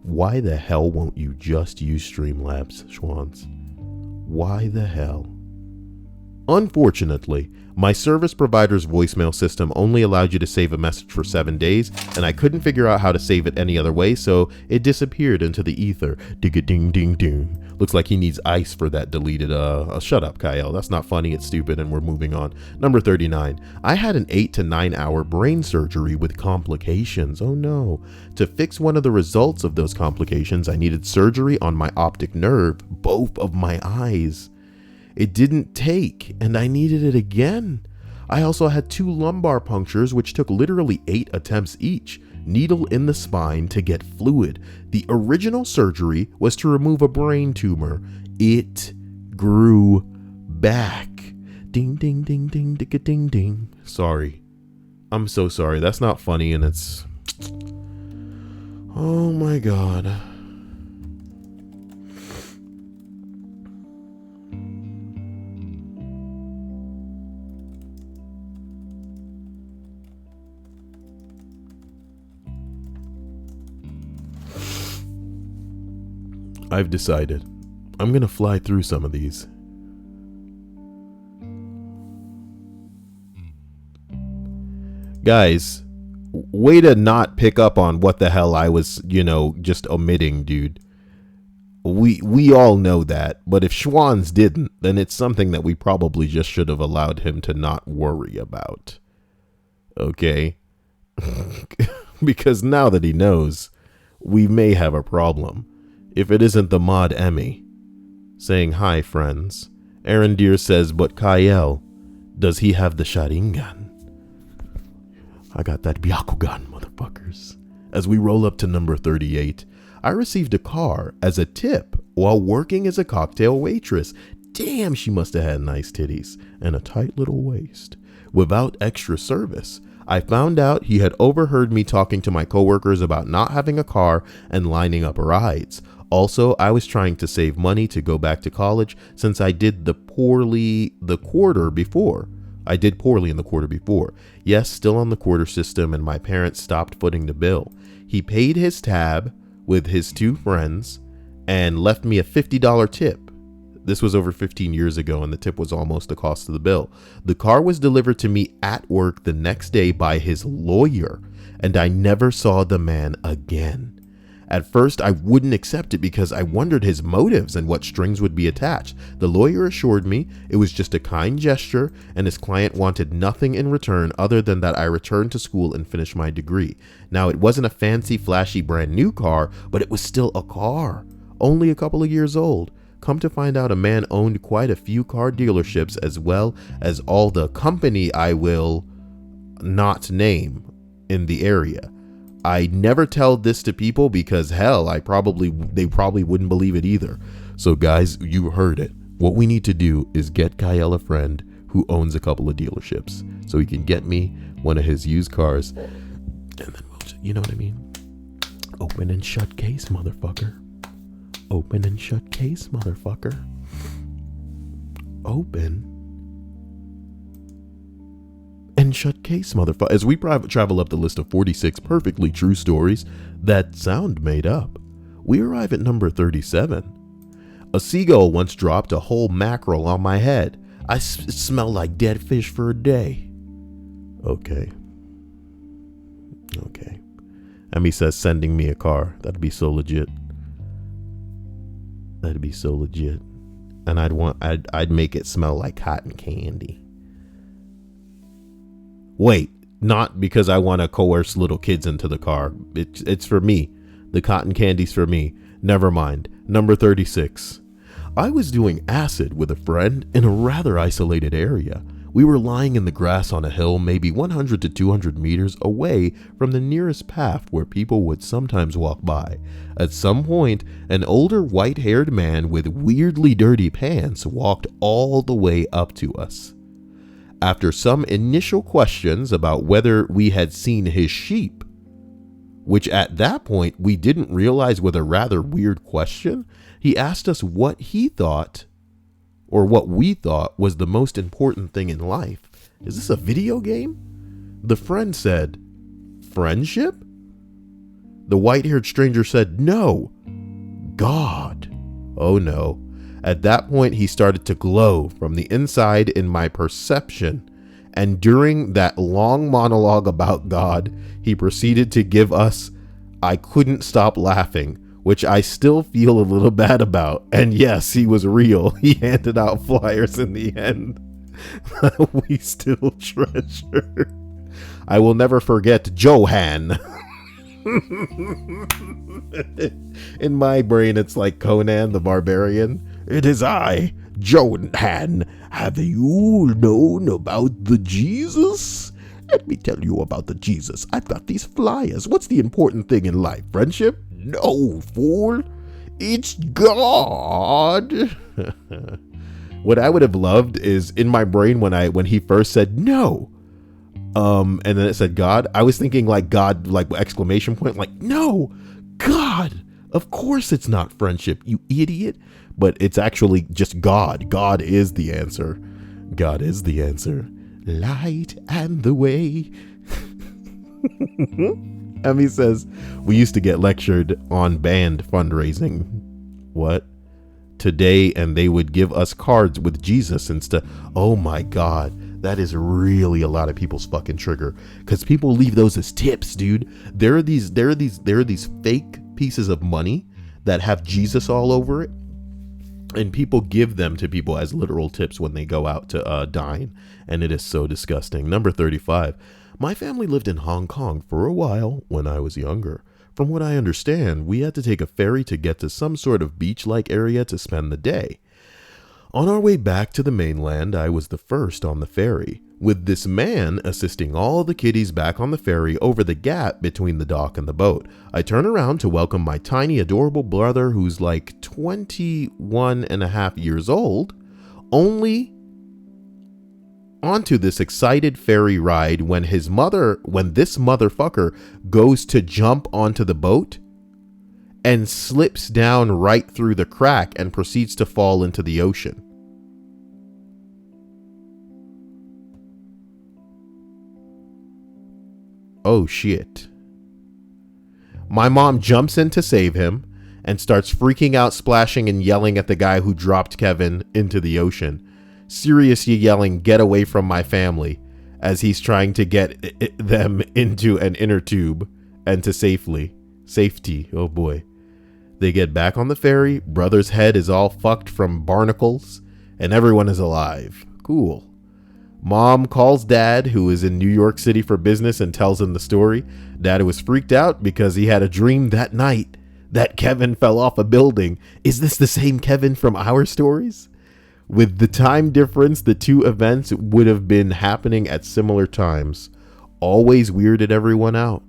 Why the hell won't you just use Streamlabs, Schwans? Why the hell? Unfortunately, my service provider's voicemail system only allowed you to save a message for 7 days, and I couldn't figure out how to save it any other way, so it disappeared into the ether. Dig-a-ding-ding-ding. Looks like he needs ice for that deleted, shut up, Kyle. That's not funny. It's stupid, and we're moving on. Number 39. I had an 8 to 9 hour brain surgery with complications. Oh no. To fix one of the results of those complications, I needed surgery on my optic nerve, both of my eyes. It didn't take, and I needed it again. I also had 2 lumbar punctures, which took literally 8 attempts each. Needle in the spine to get fluid. The original surgery was to remove a brain tumor. It grew back. Ding, ding, ding, ding, ding, ding, ding. Sorry. I'm so sorry. That's not funny, and it's... Oh my God. I've decided I'm gonna fly through some of these. Guys, way to not pick up on what the hell I was, just omitting, dude. We all know that, but if Schwann's didn't, then it's something that we probably just should have allowed him to not worry about. Okay? Because now that he knows, we may have a problem. If it isn't the mod Emmy saying, "Hi, friends." Aaron Deere says, "But Kyle, does he have the Sharingan?" I got that Byakugan, motherfuckers. As we roll up to number 38, I received a car as a tip while working as a cocktail waitress. Damn, she must have had nice titties and a tight little waist. Without extra service, I found out he had overheard me talking to my coworkers about not having a car and lining up rides. Also, I was trying to save money to go back to college since I did poorly in the quarter before. Yes, still on the quarter system, and my parents stopped footing the bill. He paid his tab with his 2 friends and left me a $50 tip. This was over 15 years ago, and the tip was almost the cost of the bill. The car was delivered to me at work the next day by his lawyer, and I never saw the man again. At first, I wouldn't accept it because I wondered his motives and what strings would be attached. The lawyer assured me it was just a kind gesture and his client wanted nothing in return other than that I return to school and finish my degree. Now, it wasn't a fancy, flashy, brand new car, but it was still a car, only a couple of years old. Come to find out, a man owned quite a few car dealerships as well as all the company I will not name in the area. I never tell this to people because hell, they probably wouldn't believe it either. So guys, you heard it. What we need to do is get Kyle a friend who owns a couple of dealerships so he can get me one of his used cars. And then we'll just, you know what I mean? Open and shut case, motherfucker. Open and shut case, motherfucker. Open and shut case, motherfucker. As we travel up the list of 46 perfectly true stories that sound made up, we arrive at number 37. A seagull once dropped a whole mackerel on my head. I smell like dead fish for a day. Okay. Emmy says sending me a car. That'd be so legit. And I'd make it smell like cotton candy. Wait, not because I want to coerce little kids into the car. It's for me. The cotton candy's for me. Never mind. Number 36. I was doing acid with a friend in a rather isolated area. We were lying in the grass on a hill maybe 100 to 200 meters away from the nearest path where people would sometimes walk by. At some point, an older white-haired man with weirdly dirty pants walked all the way up to us. After some initial questions about whether we had seen his sheep, which at that point we didn't realize was a rather weird question, he asked us what he thought, or what we thought was the most important thing in life. Is this a video game? The friend said, "Friendship?" The white-haired stranger said, "No, God." Oh no. At that point, he started to glow from the inside in my perception, and during that long monologue about God, he proceeded to give us, I couldn't stop laughing, which I still feel a little bad about. And yes, he was real. He handed out flyers in the end that we still treasure. I will never forget Johan. In my brain, it's like Conan the Barbarian. It is I, Johan. Have you known about the Jesus? Let me tell you about the Jesus. I've got these flyers. What's the important thing in life? Friendship? No, fool. It's God. What I would have loved is in my brain when he first said no, and then it said God, I was thinking like God, like exclamation point, like no, God. Of course it's not friendship, you idiot. But it's actually just God. God is the answer. God is the answer. Light and the way. Emmy says, we used to get lectured on band fundraising. What? Today, and they would give us cards with Jesus instead. Oh my God. That is really a lot of people's fucking trigger. Because people leave those as tips, dude. There are these fake pieces of money that have Jesus all over it. And people give them to people as literal tips when they go out to dine. And it is so disgusting. Number 35. My family lived in Hong Kong for a while when I was younger. From what I understand, we had to take a ferry to get to some sort of beach-like area to spend the day. On our way back to the mainland, I was the first on the ferry, with this man assisting all the kiddies back on the ferry over the gap between the dock and the boat. I turn around to welcome my tiny, adorable brother who's like 21 and a half years old, only onto this excited ferry ride when this motherfucker goes to jump onto the boat and slips down right through the crack and proceeds to fall into the ocean. Oh shit. My mom jumps in to save him and starts freaking out, splashing and yelling at the guy who dropped Kevin into the ocean. Seriously yelling, "Get away from my family," as he's trying to get them into an inner tube and to safety. Oh boy. They get back on the ferry. Brother's head is all fucked from barnacles and everyone is alive. Cool. Mom calls Dad, who is in New York City for business, and tells him the story. Dad was freaked out because he had a dream that night that Kevin fell off a building. Is this the same Kevin from our stories? With the time difference, the two events would have been happening at similar times. Always weirded everyone out.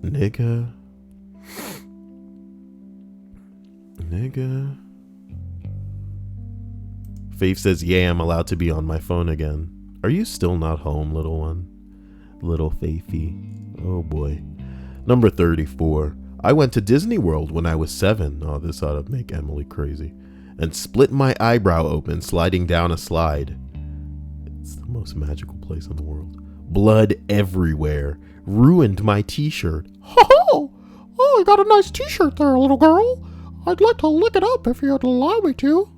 Nigga. Faith says, yeah, I'm allowed to be on my phone again. Are you still not home, little one? Little Faithy. Oh boy. Number 34. I went to Disney World when I was 7. Oh, this ought to make Emily crazy. And split my eyebrow open sliding down a slide. It's the most magical place in the world. Blood everywhere. Ruined my t-shirt. Oh, you got a nice t-shirt there, little girl. I'd like to lick it up if you'd allow me to.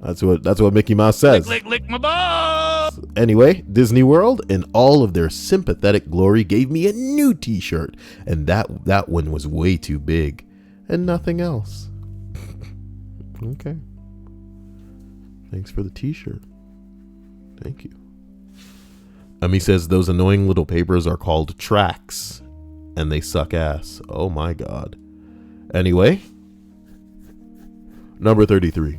That's what Mickey Mouse says. Lick my balls. Anyway, Disney World in all of their sympathetic glory gave me a new t-shirt, and that one was way too big and nothing else. Okay. Thanks for the t-shirt. Thank you. He says those annoying little papers are called tracks and they suck ass. Oh my god. Anyway, number 33.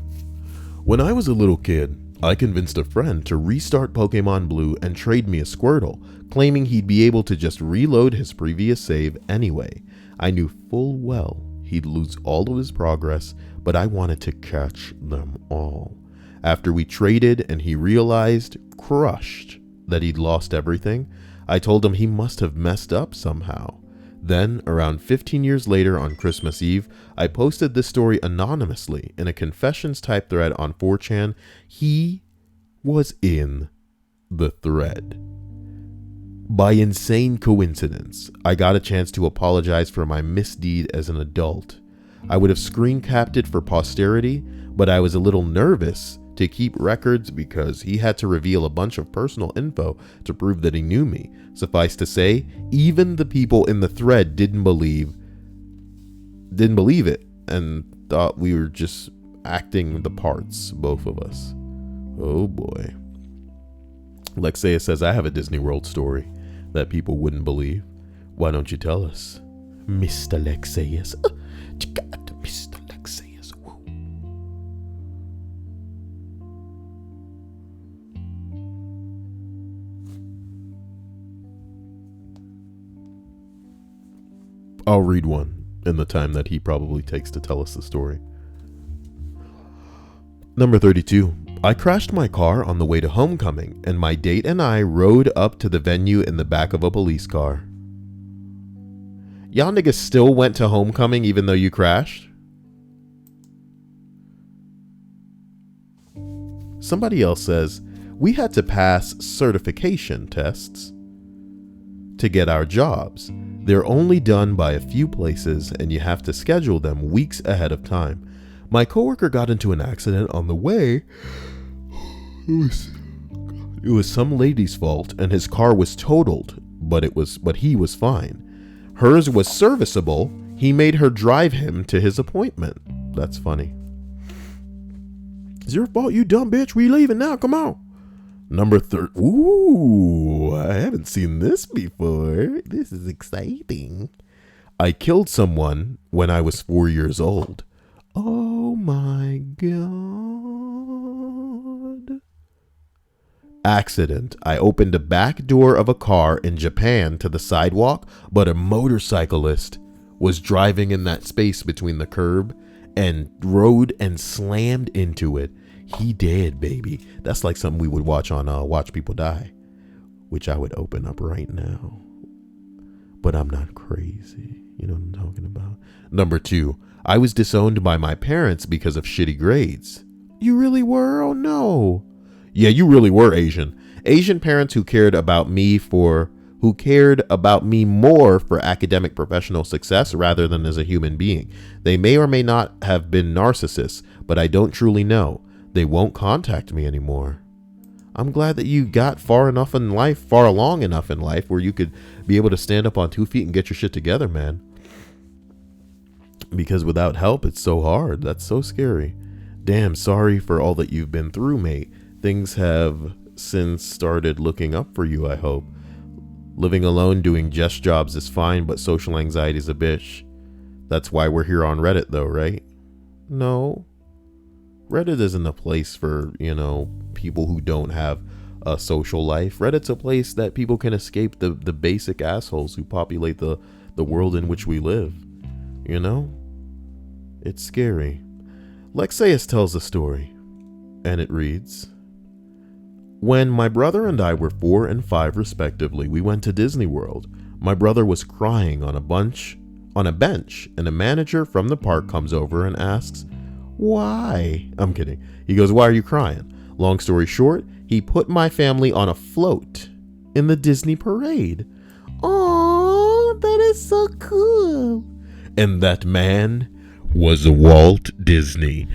When I was a little kid, I convinced a friend to restart Pokemon Blue and trade me a Squirtle, claiming he'd be able to just reload his previous save anyway. I knew full well he'd lose all of his progress, but I wanted to catch them all. After we traded and he realized, crushed, that he'd lost everything, I told him he must have messed up somehow. Then, around 15 years later on Christmas Eve, I posted this story anonymously in a confessions type thread on 4chan. He was in the thread. By insane coincidence, I got a chance to apologize for my misdeed as an adult. I would have screen capped it for posterity, but I was a little nervous to keep records because he had to reveal a bunch of personal info to prove that he knew me. Suffice to say, even the people in the thread didn't believe it and thought we were just acting the parts, both of us. Oh boy. Lexia says, I have a Disney World story that people wouldn't believe. Why don't you tell us, Mr. Lexius? Mr. Lexius. Whoa. I'll read one in the time that he probably takes to tell us the story. Number 32. I crashed my car on the way to homecoming, and my date and I rode up to the venue in the back of a police car. Y'all niggas still went to homecoming even though you crashed? Somebody else says, we had to pass certification tests to get our jobs. They're only done by a few places and you have to schedule them weeks ahead of time. My coworker got into an accident on the way. It was some lady's fault and his car was totaled, but he was fine. Hers was serviceable. He made her drive him to his appointment. That's funny. It's your fault, you dumb bitch. We leaving now. Come on. Number 30. Ooh, I haven't seen this before. This is exciting. I killed someone when I was 4 years old. Oh my God. Accident. I opened the back door of a car in Japan to the sidewalk, but a motorcyclist was driving in that space between the curb and rode and slammed into it. He dead, baby. That's like something we would watch on Watch People Die, which I would open up right now. But I'm not crazy. You know what I'm talking about? Number 2. I was disowned by my parents because of shitty grades. You really were? Oh no. Yeah, you really were Asian. Asian parents who cared about me more for academic professional success rather than as a human being. They may or may not have been narcissists, but I don't truly know. They won't contact me anymore. I'm glad that you got far along enough in life where you could be able to stand up on 2 feet and get your shit together, man. Because without help, it's so hard. That's so scary. Damn, sorry for all that you've been through, mate. Things have since started looking up for you, I hope. Living alone doing just jobs is fine, but social anxiety is a bitch. That's why we're here on Reddit, though, right? No. Reddit isn't a place for, people who don't have a social life. Reddit's a place that people can escape the basic assholes who populate the world in which we live. It's scary. Lexius tells a story, and it reads, when my brother and I were 4 and 5 respectively, we went to Disney World. My brother was crying on a bench, and a manager from the park comes over and asks, why? I'm kidding. He goes, why are you crying? Long story short, he put my family on a float in the Disney parade. Oh, that is so cool. And that man was Walt Disney.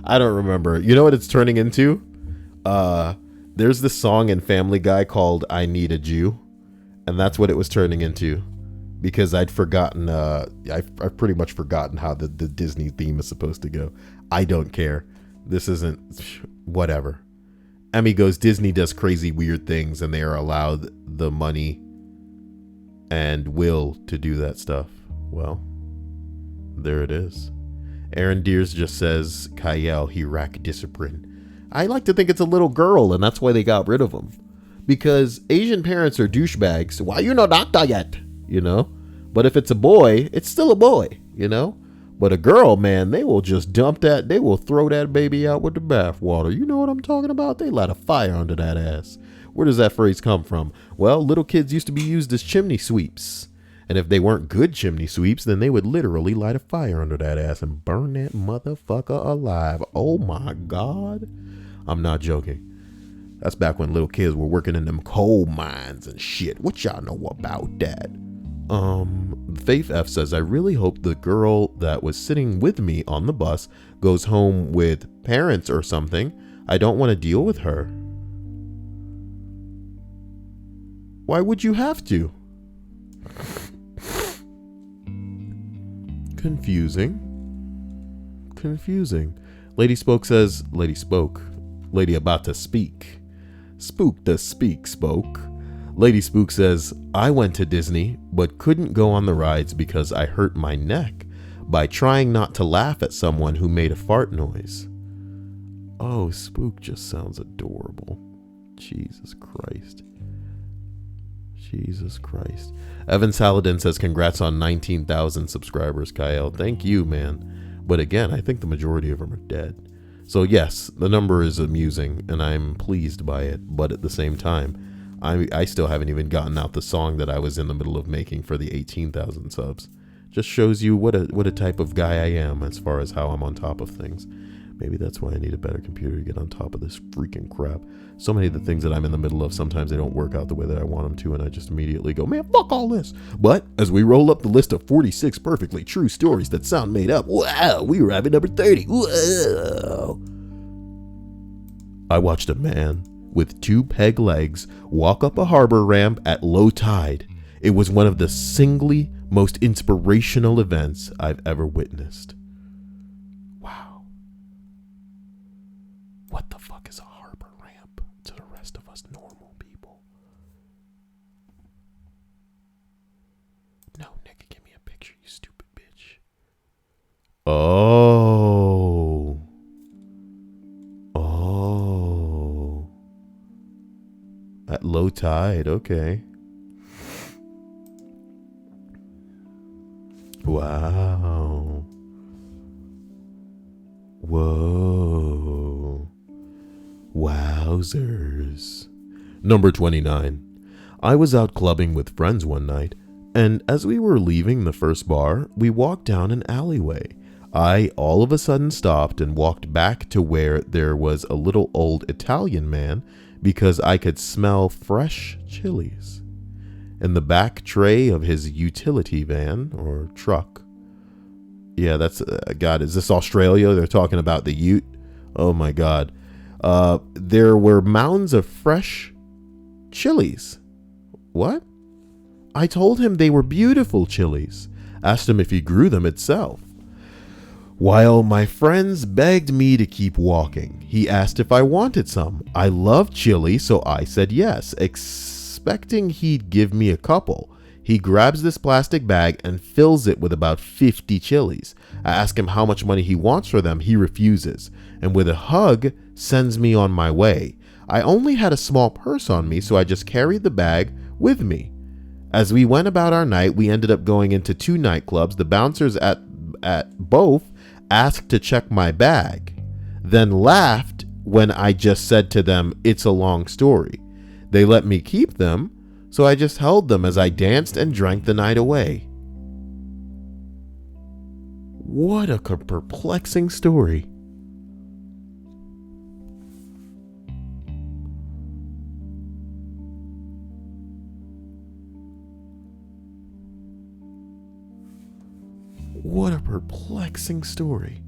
I don't remember. You know what it's turning into? There's this song in Family Guy called I Need a Jew. And that's what it was turning into. Because I'd forgotten, I've pretty much forgotten how the Disney theme is supposed to go. I don't care. This isn't, whatever. Emmy goes, Disney does crazy weird things and they are allowed the money and will to do that stuff. Well, there it is. Aaron Deers just says, Kyle, he rack discipline. I like to think it's a little girl and that's why they got rid of him. Because Asian parents are douchebags. Why you no doctor yet? But if it's a boy, it's still a boy, But a girl, man, they will just they will throw that baby out with the bathwater. You know what I'm talking about? They light a fire under that ass. Where does that phrase come from? Well, little kids used to be used as chimney sweeps. And if they weren't good chimney sweeps, then they would literally light a fire under that ass and burn that motherfucker alive. Oh my God. I'm not joking. That's back when little kids were working in them coal mines and shit. What y'all know about that? Faith F says, I really hope the girl that was sitting with me on the bus goes home with parents or something. I don't want to deal with her. Why would you have to? Confusing. Lady Spoke says, Lady about to speak. Spook to speak spoke. Lady Spook says, I went to Disney, but couldn't go on the rides because I hurt my neck by trying not to laugh at someone who made a fart noise. Oh, Spook just sounds adorable. Jesus Christ. Evan Saladin says, congrats on 19,000 subscribers, Kyle. Thank you, man. But again, I think the majority of them are dead. So yes, the number is amusing, and I'm pleased by it. But at the same time, I still haven't even gotten out the song that I was in the middle of making for the 18,000 subs. Just shows you what a type of guy I am as far as how I'm on top of things. Maybe that's why I need a better computer to get on top of this freaking crap. So many of the things that I'm in the middle of, sometimes they don't work out the way that I want them to, and I just immediately go, man, fuck all this. But as we roll up the list of 46 perfectly true stories that sound made up, wow, we arrive at number 30. Whoa. I watched a man with 2 peg legs walk up a harbor ramp at low tide. It was one of the singly most inspirational events I've ever witnessed. Wow. What the fuck is a harbor ramp to the rest of us normal people? No, nigga, give me a picture, you stupid bitch. Oh. At low tide, okay. Wow. Whoa. Wowzers. Number 29. I was out clubbing with friends one night, and as we were leaving the first bar, we walked down an alleyway. I all of a sudden stopped and walked back to where there was a little old Italian man because I could smell fresh chilies in the back tray of his utility van or truck. Yeah, that's, God, is this Australia? They're talking about the ute. Oh my God. There were mounds of fresh chilies. What? I told him they were beautiful chilies. Asked him if he grew them itself. While my friends begged me to keep walking, he asked if I wanted some. I love chili, so I said yes, expecting he'd give me a couple. He grabs this plastic bag and fills it with about 50 chilies. I ask him how much money he wants for them. He refuses, and with a hug, sends me on my way. I only had a small purse on me, so I just carried the bag with me. As we went about our night, we ended up going into 2 nightclubs. The bouncers at both asked to check my bag, then laughed when I just said to them, it's a long story. They let me keep them, so I just held them as I danced and drank the night away. What a perplexing story. What a perplexing story.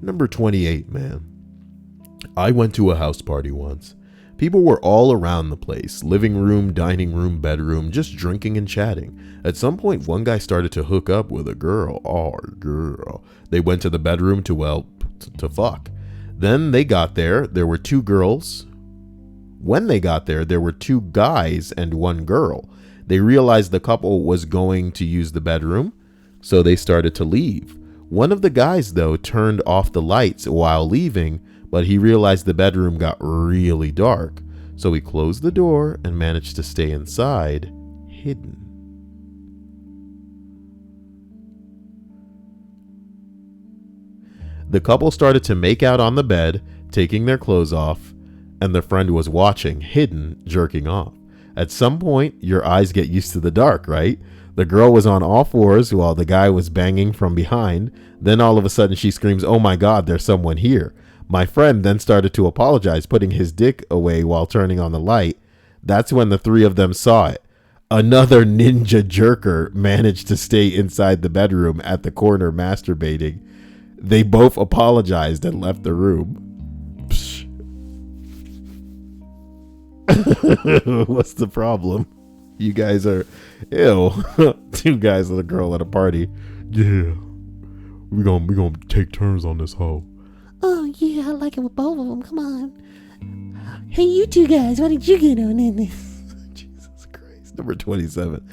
Number 28, man. I went to a house party once. People were all around the place. Living room, dining room, bedroom, just drinking and chatting. At some point, one guy started to hook up with a girl. Oh, girl. They went to the bedroom to fuck. Then they got there. There were 2 girls. When they got there, there were 2 guys and 1 girl. They realized the couple was going to use the bedroom, so they started to leave. One of the guys, though, turned off the lights while leaving, but he realized the bedroom got really dark, so he closed the door and managed to stay inside, hidden. The couple started to make out on the bed, taking their clothes off, and the friend was watching, hidden, jerking off. At some point, your eyes get used to the dark, right? The girl was on all fours while the guy was banging from behind. Then all of a sudden she screams, "Oh my God, there's someone here." My friend then started to apologize, putting his dick away while turning on the light. That's when the three of them saw it. Another ninja jerker managed to stay inside the bedroom at the corner masturbating. They both apologized and left the room. Psh. What's the problem? You guys are ew. Two guys and a girl at a party. Yeah. We gonna take turns on this hoe. Oh, yeah, I like it with both of them. Come on. Hey, you two guys, why did you get on in this? Jesus Christ. Number 27.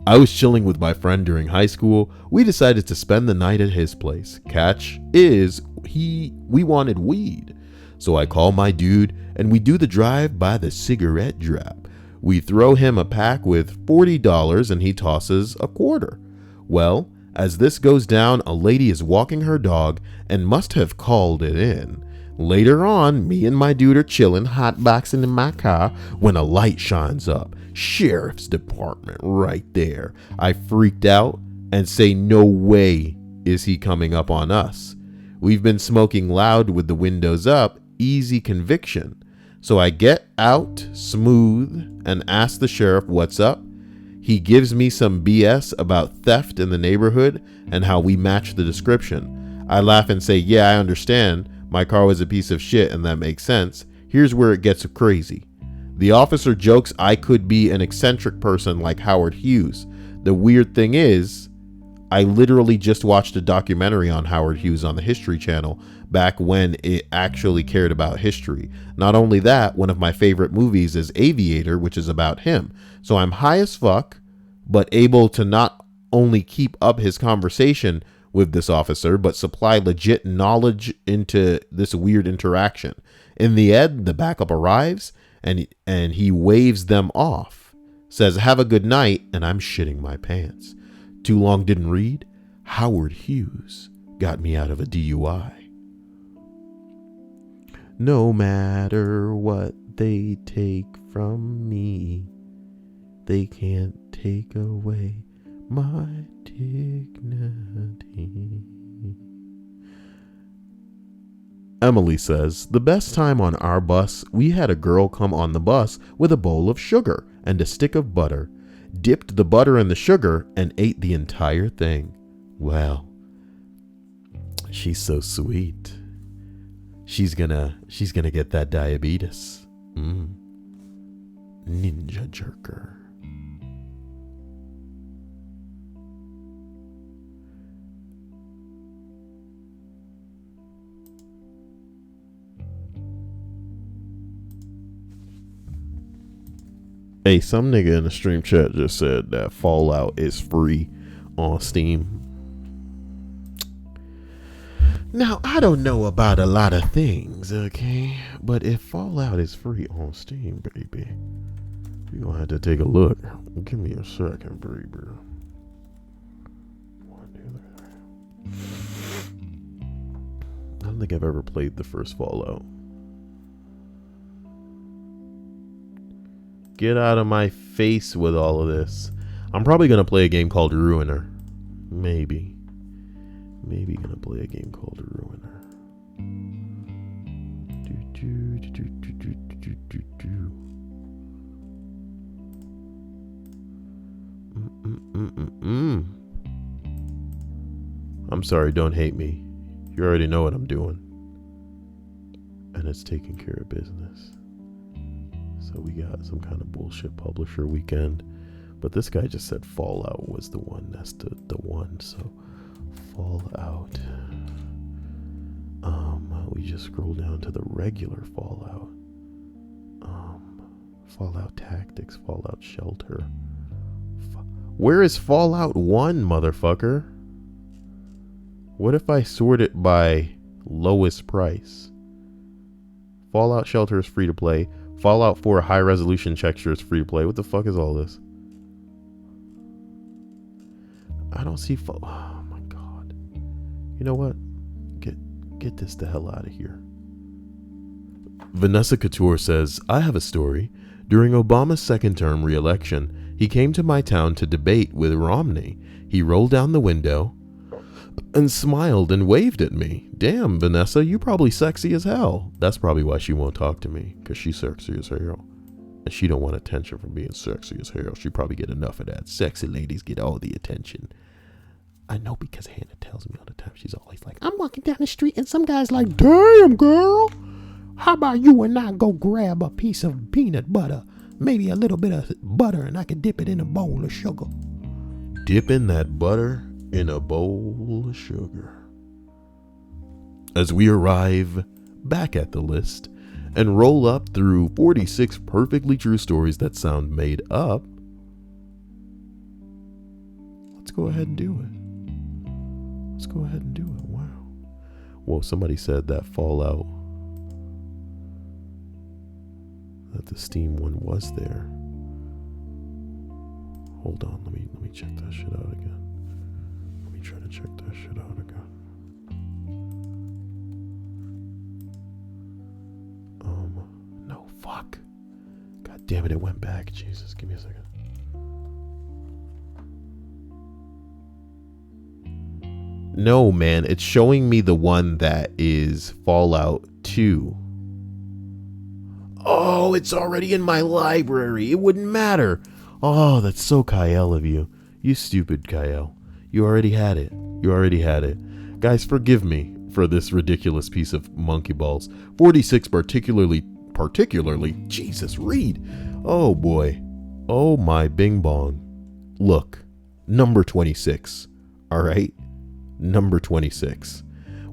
I was chilling with my friend during high school. We decided to spend the night at his place. Catch is, we wanted weed. So I call my dude and we do the drive by the cigarette drop. We throw him a pack with $40 and he tosses a quarter. Well, as this goes down, a lady is walking her dog and must have called it in. Later on, me and my dude are chilling, hotboxing in my car, when a light shines up. Sheriff's department right there. I freaked out and say, no way is he coming up on us. We've been smoking loud with the windows up, easy conviction. So I get out smooth and ask the sheriff what's up. He gives me some BS about theft in the neighborhood and how we match the description. I laugh and say, yeah, I understand. My car was a piece of shit and that makes sense. Here's where it gets crazy. The officer jokes I could be an eccentric person like Howard Hughes. The weird thing is, I literally just watched a documentary on Howard Hughes on the History Channel back when it actually cared about history. Not only that, one of my favorite movies is Aviator, which is about him. So I'm high as fuck, but able to not only keep up his conversation with this officer, but supply legit knowledge into this weird interaction. In the end, the backup arrives and he waves them off, says, have a good night, and I'm shitting my pants. Too long didn't read. Howard Hughes got me out of a DUI. No matter what they take from me, they can't take away my dignity. Emily says, the best time on our bus, we had a girl come on the bus with a bowl of sugar and a stick of butter, dipped the butter in the sugar, and ate the entire thing. Well, she's so sweet. She's gonna get that diabetes. Ninja jerker. Hey, some nigga in the stream chat just said that Fallout is free on Steam. Now, I don't know about a lot of things, okay? But if Fallout is free on Steam, baby, you're gonna have to take a look. Give me a second, baby. I don't think I've ever played the first Fallout. Get out of my face with all of this. I'm probably gonna play a game called Ruiner. Maybe gonna play a game called Ruiner. I'm sorry, don't hate me. You already know what I'm doing. And it's taking care of business. So we got some kind of bullshit publisher weekend. But this guy just said Fallout was the one. That's the one. So Fallout. We just scroll down to the regular Fallout. Fallout Tactics, Fallout Shelter. Where is Fallout 1, motherfucker? What if I sort it by lowest price? Fallout Shelter is free to play. Fallout 4 high resolution texture is free to play. What the fuck is all this? I don't see oh my god. You know what? Get this the hell out of here. Vanessa Couture says, I have a story. During Obama's second term re-election, he came to my town to debate with Romney. He rolled down the window and smiled and waved at me. Damn, Vanessa, you probably sexy as hell. That's probably why she won't talk to me, because she's sexy as hell. And she don't want attention from being sexy as hell. She probably get enough of that. Sexy ladies get all the attention. I know because Hannah tells me all the time. She's always like, I'm walking down the street and some guy's like, damn, girl. How about you and I go grab a piece of peanut butter? Maybe a little bit of butter and I can dip it in a bowl of sugar. dipping that butter in a bowl of sugar. As we arrive back at the list and roll up through 46 perfectly true stories that sound made up, let's go ahead and do it. Let's go ahead and do it. Wow. Whoa, somebody said that Fallout, that the Steam one was there. Hold on, let me check that shit out again. Let me try to check that shit out again. No, fuck. God damn it, it went back. Jesus, give me a second. No, man, it's showing me the one that is Fallout 2. Oh, it's already in my library. It wouldn't matter. Oh, that's so Kyle of you. You stupid Kyle. You already had it. You already had it. Guys, forgive me for this ridiculous piece of monkey balls. 46 particularly, Jesus, read. Oh boy. Oh my bing bong. Look, number 26. All right. Number 26.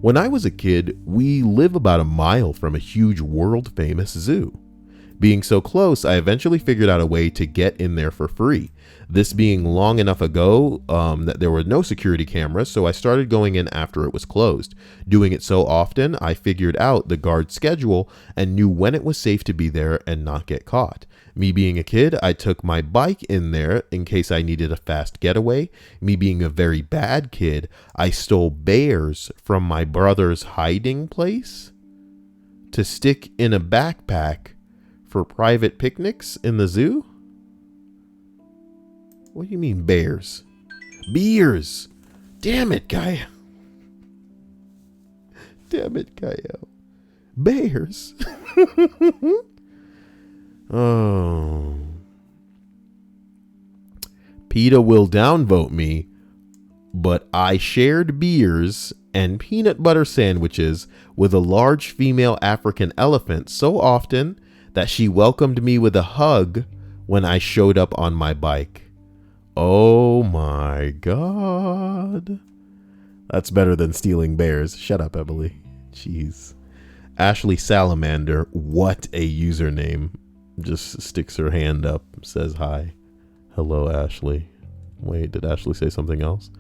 When I was a kid, we live about a mile from a huge world famous zoo. Being so close, I eventually figured out a way to get in there for free. This being long enough ago that there were no security cameras, so I started going in after it was closed. Doing it so often, I figured out the guard schedule and knew when it was safe to be there and not get caught. Me being a kid, I took my bike in there in case I needed a fast getaway. Me being a very bad kid, I stole bears from my brother's hiding place to stick in a backpack for private picnics in the zoo? What do you mean bears? Beers! Damn it, Kyle. Damn it, Kyle. Bears. Oh. PETA will downvote me, but I shared beers and peanut butter sandwiches with a large female African elephant so often that she welcomed me with a hug when I showed up on my bike. Oh my God. That's better than stealing bears. Shut up, Emily. Jeez. Ashley Salamander, what a username. Just sticks her hand up, says hi. Hello, Ashley. Wait, did Ashley say something else?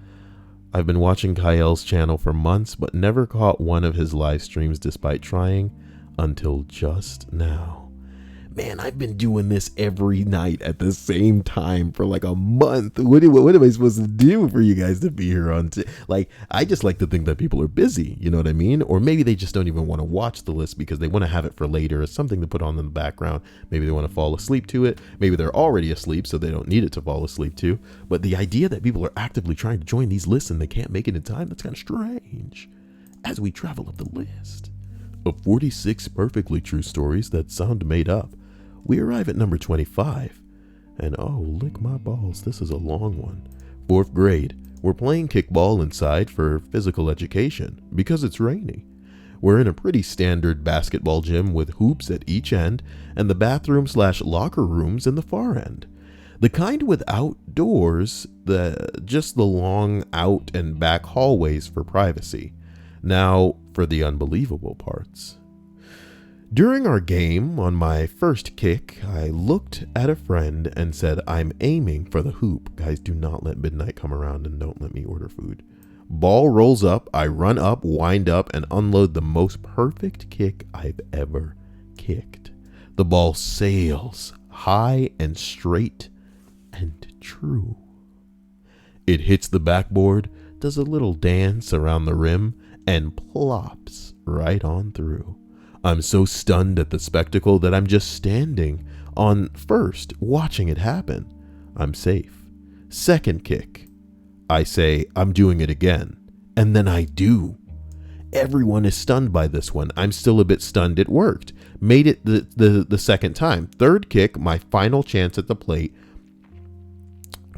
I've been watching Kyle's channel for months, but never caught one of his live streams despite trying until just now. Man, I've been doing this every night at the same time for like a month. What am I supposed to do for you guys to be here on? I just like to think that people are busy. You know what I mean? Or maybe they just don't even want to watch the list because they want to have it for later as something to put on in the background. Maybe they want to fall asleep to it. Maybe they're already asleep, so they don't need it to fall asleep to. But the idea that people are actively trying to join these lists and they can't make it in time, that's kind of strange. As we travel up the list of 46 perfectly true stories that sound made up, we arrive at number 25, and oh, lick my balls, this is a long one. 4th grade, we're playing kickball inside for physical education because it's rainy. We're in a pretty standard basketball gym with hoops at each end and the bathroom/locker rooms in the far end. The kind with outdoors, just the long out and back hallways for privacy. Now for the unbelievable parts. During our game, on my first kick, I looked at a friend and said, I'm aiming for the hoop. Guys, do not let midnight come around and don't let me order food. Ball rolls up, I run up, wind up, and unload the most perfect kick I've ever kicked. The ball sails high and straight and true. It hits the backboard, does a little dance around the rim, and plops right on through. I'm so stunned at the spectacle that I'm just standing on first, watching it happen. I'm safe. Second kick. I say, I'm doing it again. And then I do. Everyone is stunned by this one. I'm still a bit stunned it worked. Made it the second time. Third kick, my final chance at the plate.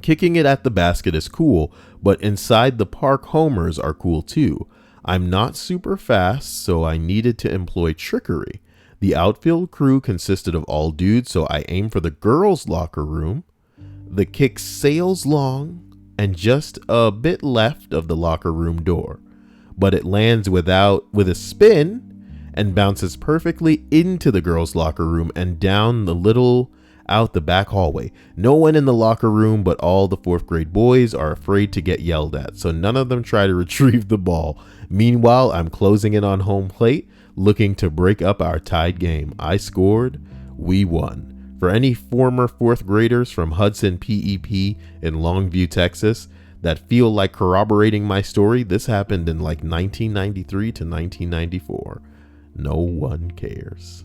Kicking it at the basket is cool, but inside the park homers are cool too. I'm not super fast, so I needed to employ trickery. The outfield crew consisted of all dudes, so I aim for the girls' locker room. The kick sails long and just a bit left of the locker room door, but it lands with a spin and bounces perfectly into the girls' locker room and down the little out the back hallway. No one in the locker room but all the 4th grade boys are afraid to get yelled at, so none of them try to retrieve the ball. Meanwhile, I'm closing in on home plate, looking to break up our tied game. I scored. We won. For any former 4th graders from Hudson PEP in Longview, Texas, that feel like corroborating my story, this happened in like 1993 to 1994. No one cares.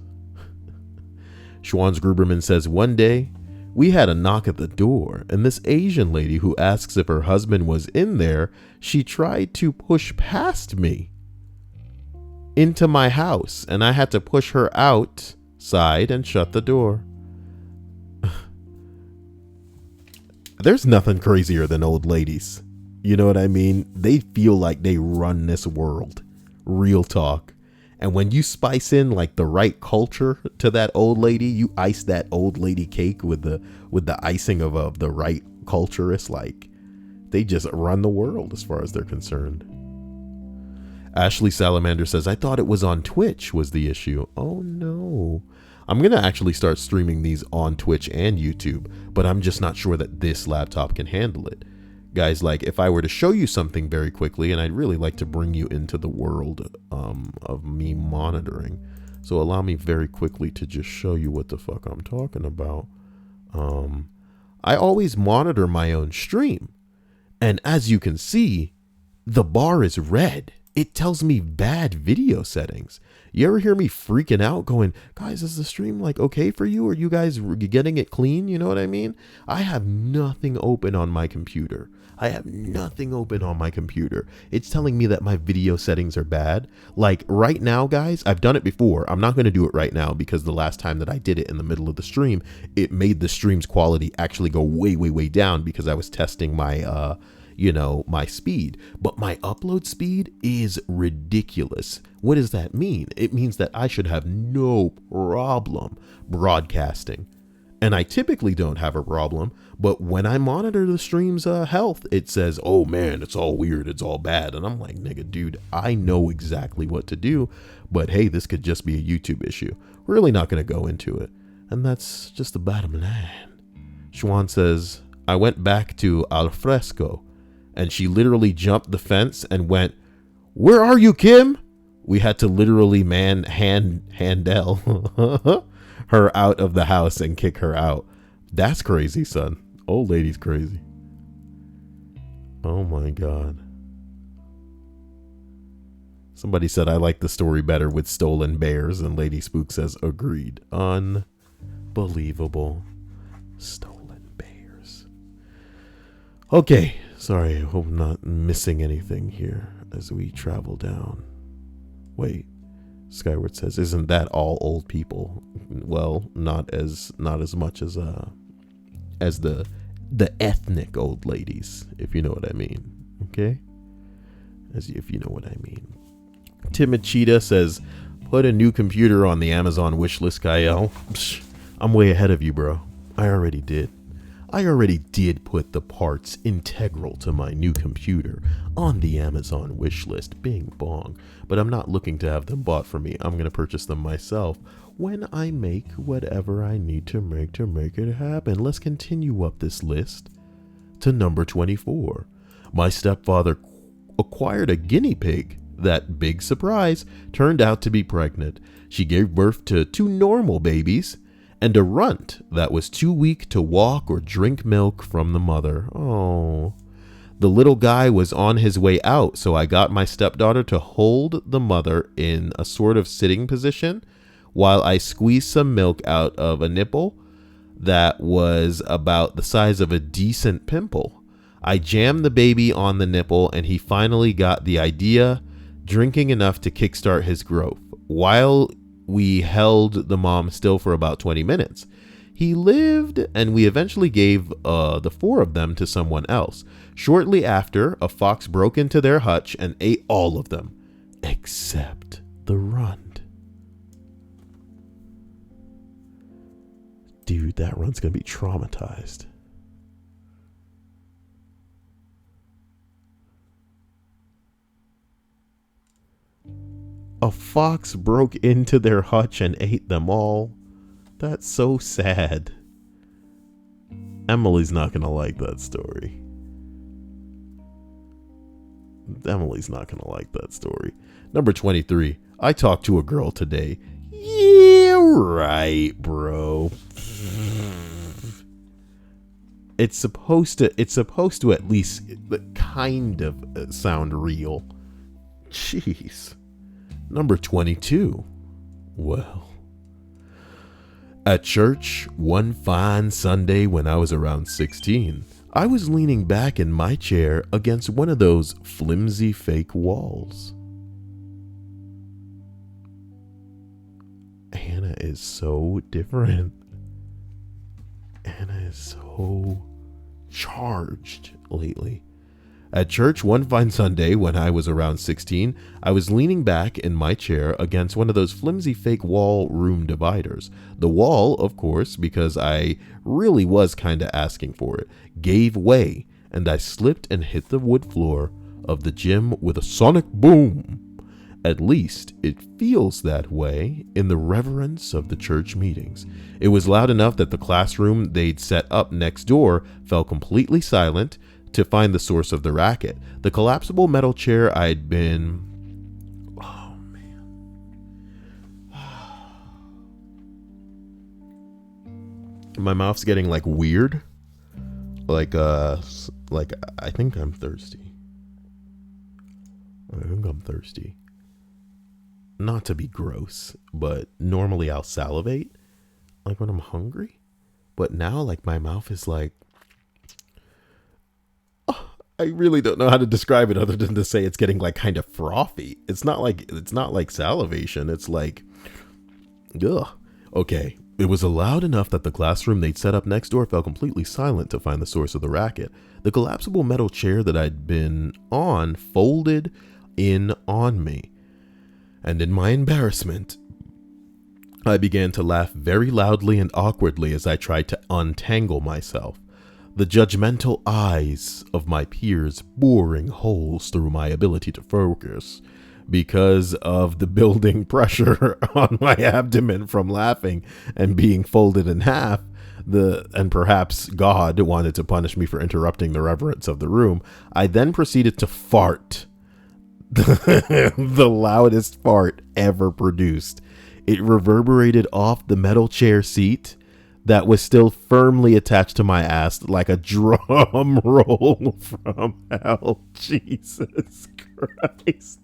Schwanz Gruberman says, one day, we had a knock at the door, and this Asian lady who asks if her husband was in there, she tried to push past me into my house, and I had to push her outside and shut the door. There's nothing crazier than old ladies. You know what I mean? They feel like they run this world. Real talk. And when you spice in like the right culture to that old lady, you ice that old lady cake with the icing of the right culture. It's like they just run the world as far as they're concerned. Ashley Salamander says, I thought it was on Twitch was the issue. Oh no. I'm going to actually start streaming these on Twitch and YouTube, but I'm just not sure that this laptop can handle it. Guys, like if I were to show you something very quickly, and I'd really like to bring you into the world of me monitoring. So allow me very quickly to just show you what the fuck I'm talking about. I always monitor my own stream. And as you can see, the bar is red. It tells me bad video settings. You ever hear me freaking out going, guys, is the stream like okay for you? Are you guys getting it clean? You know what I mean? I have nothing open on my computer. It's telling me that my video settings are bad. Like right now, guys, I've done it before. I'm not going to do it right now because the last time that I did it in the middle of the stream, it made the stream's quality actually go way, way, way down because I was testing my my speed, but my upload speed is ridiculous. What does that mean? It means that I should have no problem broadcasting. And I typically don't have a problem, but when I monitor the stream's health, it says, oh man, it's all weird, it's all bad. And I'm like, nigga, dude, I know exactly what to do, but hey, this could just be a YouTube issue. We're really not going to go into it. And that's just the bottom line. Schwan says, I went back to Al Fresco, and she literally jumped the fence and went, where are you, Kim? We had to literally handle her out of the house and kick her out. That's crazy, son. Old lady's crazy. Oh my God. Somebody said, I like the story better with stolen bears, and Lady Spook says, agreed. Unbelievable. Stolen bears. Okay. Sorry, I hope I'm not missing anything here as we travel down. Wait, Skyward says, isn't that all old people? Well, not as much as the ethnic old ladies, if you know what I mean. Okay? If you know what I mean. Timachita says, put a new computer on the Amazon wishlist, Kyle. Psh, I'm way ahead of you, bro. I already did put the parts integral to my new computer on the Amazon wish list. Bing bong. But I'm not looking to have them bought for me. I'm going to purchase them myself when I make whatever I need to make it happen. Let's continue up this list to number 24. My stepfather acquired a guinea pig that, big surprise, turned out to be pregnant. She gave birth to 2 normal babies and a runt that was too weak to walk or drink milk from the mother. Oh. The little guy was on his way out, so I got my stepdaughter to hold the mother in a sort of sitting position while I squeezed some milk out of a nipple that was about the size of a decent pimple. I jammed the baby on the nipple, and he finally got the idea, drinking enough to kickstart his growth. While we held the mom still for about 20 minutes, he lived, and we eventually gave the 4 of them to someone else. Shortly after, a fox broke into their hutch and ate all of them, except the runt. Dude, that runt's gonna be traumatized. A fox broke into their hutch and ate them all. That's so sad. Emily's not gonna like that story. Emily's not gonna like that story. Number 23. I talked to a girl today. Yeah, right, bro. It's supposed to at least kind of sound real. Jeez. Number 22. Well, at church one fine Sunday when I was around 16, I was leaning back in my chair against one of those flimsy fake walls. Hannah is so different. Hannah is so charged lately. At church one fine Sunday when I was around 16, I was leaning back in my chair against one of those flimsy fake wall room dividers. The wall, of course, because I really was kind of asking for it, gave way, and I slipped and hit the wood floor of the gym with a sonic boom. At least it feels that way in the reverence of the church meetings. It was loud enough that the classroom they'd set up next door fell completely silent to find the source of the racket. The collapsible metal chair I'd been... Oh, man. My mouth's getting like weird. Like I think I'm thirsty. Not to be gross, but normally I'll salivate like when I'm hungry. But now like my mouth is like, I really don't know how to describe it other than to say it's getting like kind of frothy. It's not like salivation. It's like, ugh. Okay. It was loud enough that the classroom they'd set up next door fell completely silent to find the source of the racket. The collapsible metal chair that I'd been on folded in on me. And in my embarrassment, I began to laugh very loudly and awkwardly as I tried to untangle myself. The judgmental eyes of my peers boring holes through my ability to focus because of the building pressure on my abdomen from laughing and being folded in half. And perhaps God wanted to punish me for interrupting the reverence of the room. I then proceeded to fart. The loudest fart ever produced. It reverberated off the metal chair seat that was still firmly attached to my ass like a drum roll from hell. Jesus Christ.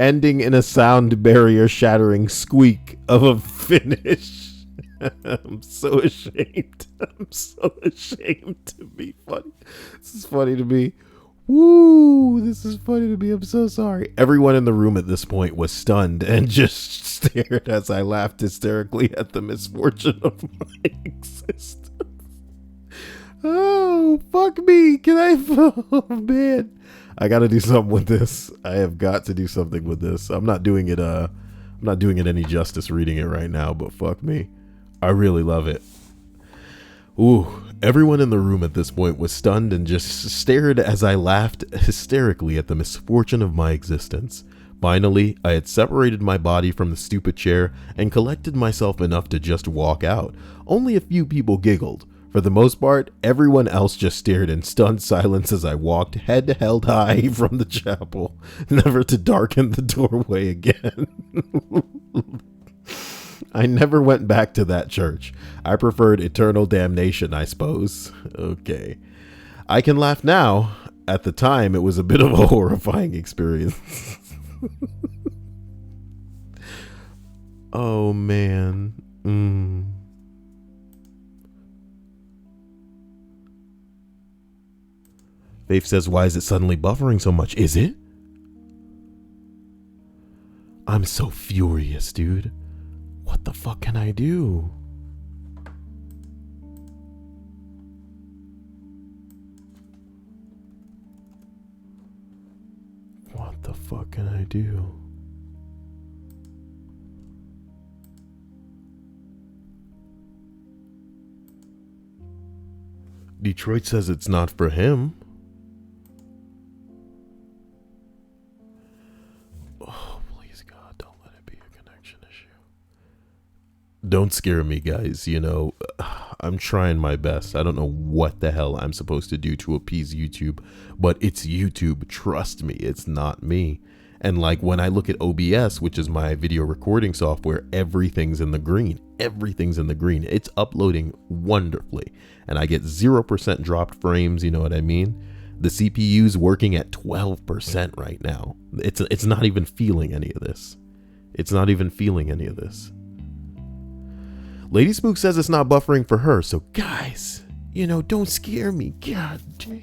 Ending in a sound barrier shattering squeak of a finish. I'm so ashamed. I'm so ashamed to be funny. This is funny to me. Woo, this is funny to me. I'm so sorry. Everyone in the room at this point was stunned and just stared as I laughed hysterically at the misfortune of my existence. Oh, fuck me. Can I? Oh, man. I got to do something with this. I have got to do something with this. I'm not doing it any justice reading it right now, but fuck me. I really love it. Ooh, everyone in the room at this point was stunned and just stared as I laughed hysterically at the misfortune of my existence. Finally, I had separated my body from the stupid chair and collected myself enough to just walk out. Only a few people giggled. For the most part, everyone else just stared in stunned silence as I walked, head held high from the chapel, never to darken the doorway again. I never went back to that church. I preferred eternal damnation, I suppose. Okay. I can laugh now. At the time, it was a bit of a horrifying experience. Oh, man. Faith says, why is it suddenly buffering so much? Is it? I'm so furious, dude. What the fuck can I do? What the fuck can I do? Detroit says it's not for him. Oh, please, God, don't let it be a connection issue. Don't scare me, guys. You know, I'm trying my best. I don't know what the hell I'm supposed to do to appease YouTube, but it's YouTube. Trust me, it's not me. And like when I look at OBS, which is my video recording software, everything's in the green. Everything's in the green. It's uploading wonderfully. And I get 0% dropped frames, you know what I mean? The CPU's working at 12% right now. It's not even feeling any of this. It's not even feeling any of this. Lady Spook says it's not buffering for her. So guys, you know, don't scare me. God damn.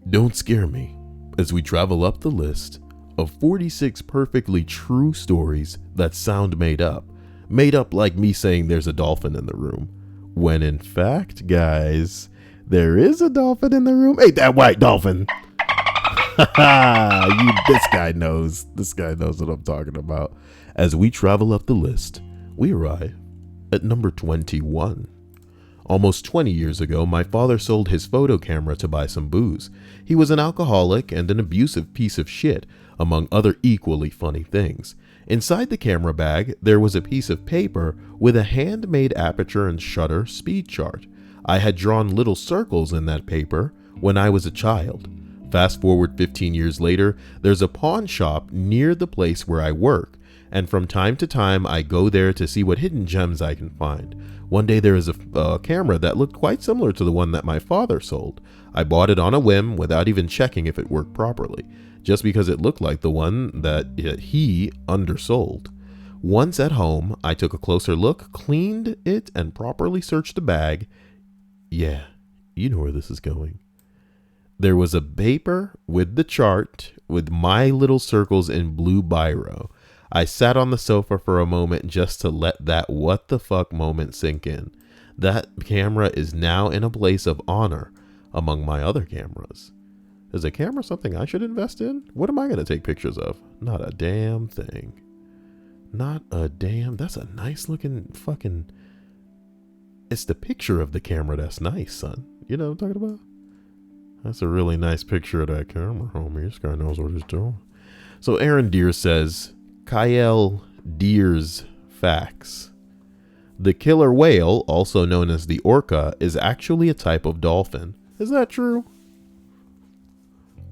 Don't scare me as we travel up the list of 46 perfectly true stories that sound made up. Made up like me saying there's a dolphin in the room. When in fact, guys, there is a dolphin in the room. Ain't that white dolphin? This guy knows. This guy knows what I'm talking about. As we travel up the list, we arrive at number 21. Almost 20 years ago, my father sold his photo camera to buy some booze. He was an alcoholic and an abusive piece of shit, among other equally funny things. Inside the camera bag, there was a piece of paper with a handmade aperture and shutter speed chart. I had drawn little circles in that paper when I was a child. Fast forward 15 years later, there's a pawn shop near the place where I work, and from time to time I go there to see what hidden gems I can find. One day there is a camera that looked quite similar to the one that my father sold. I bought it on a whim without even checking if it worked properly, just because it looked like the one that he undersold. Once at home, I took a closer look, cleaned it, and properly searched the bag. Yeah, you know where this is going. There was a paper with the chart with my little circles in blue biro. I sat on the sofa for a moment just to let that what the fuck moment sink in. That camera is now in a place of honor among my other cameras. Is a camera something I should invest in? What am I going to take pictures of? Not a damn thing. Not a damn. That's a nice looking fucking. It's the picture of the camera that's nice, son. You know what I'm talking about? That's a really nice picture of that camera, homie. This guy knows what he's doing. So Aaron Deere says, Kyle Deere's facts. The killer whale, also known as the orca, is actually a type of dolphin. Is that true?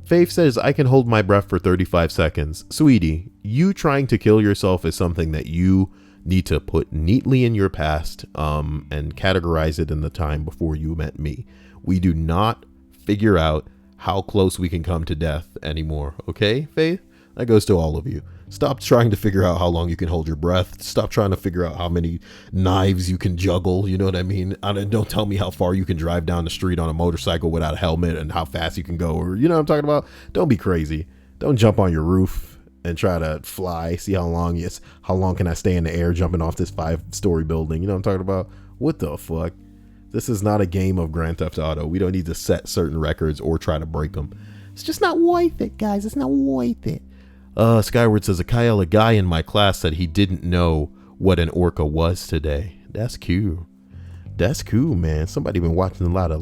Faith says, I can hold my breath for 35 seconds. Sweetie, you trying to kill yourself is something that you need to put neatly in your past and categorize it in the time before you met me. We do not figure out how close we can come to death anymore. Okay, Faith? That goes to all of you. Stop trying to figure out how long you can hold your breath. Stop trying to figure out how many knives you can juggle. You know what I mean? Don't tell me how far you can drive down the street on a motorcycle without a helmet and how fast you can go. Or you know what I'm talking about? Don't be crazy. Don't jump on your roof and try to fly. See how long can I stay in the air jumping off this 5-story building? You know what I'm talking about? What the fuck? This is not a game of Grand Theft Auto. We don't need to set certain records or try to break them. It's just not worth it, guys. It's not worth it. Skyward says, a guy in my class said he didn't know what an orca was today. That's cool. That's cool, man. Somebody been watching a lot of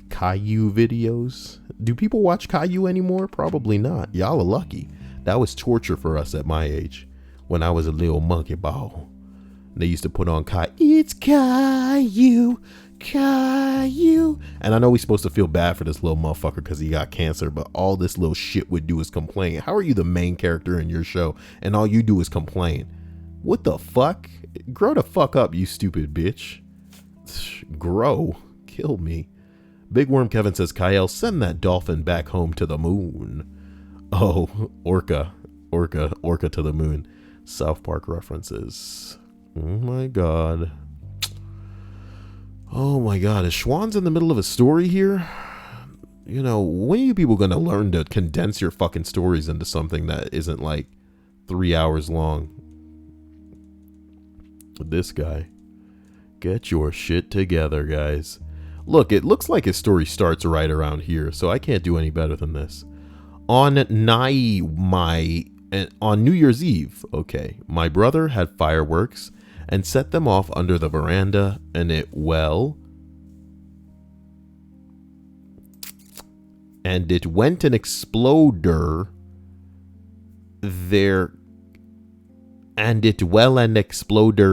Caillou videos. Do people watch Caillou anymore? Probably not. Y'all are lucky. That was torture for us at my age when I was a little monkey ball. They used to put on It's Caillou. Caillou. And I know we're supposed to feel bad for this little motherfucker because he got cancer, but all this little shit would do is complain. How are you the main character in your show and all you do is complain? What the fuck? Grow the fuck up, you stupid bitch. Grow. Kill me. Big Worm Kevin says, Kyle, send that dolphin back home to the moon. Oh, orca to the moon. South Park references. Oh my god. Oh my god, is Schwann's in the middle of a story here? You know, when are you people gonna learn to condense your fucking stories into something that isn't like 3 hours long? This guy. Get your shit together, guys. Look, it looks like his story starts right around here, so I can't do any better than this. On New Year's Eve, okay, my brother had fireworks and set them off under the veranda, and it went an exploder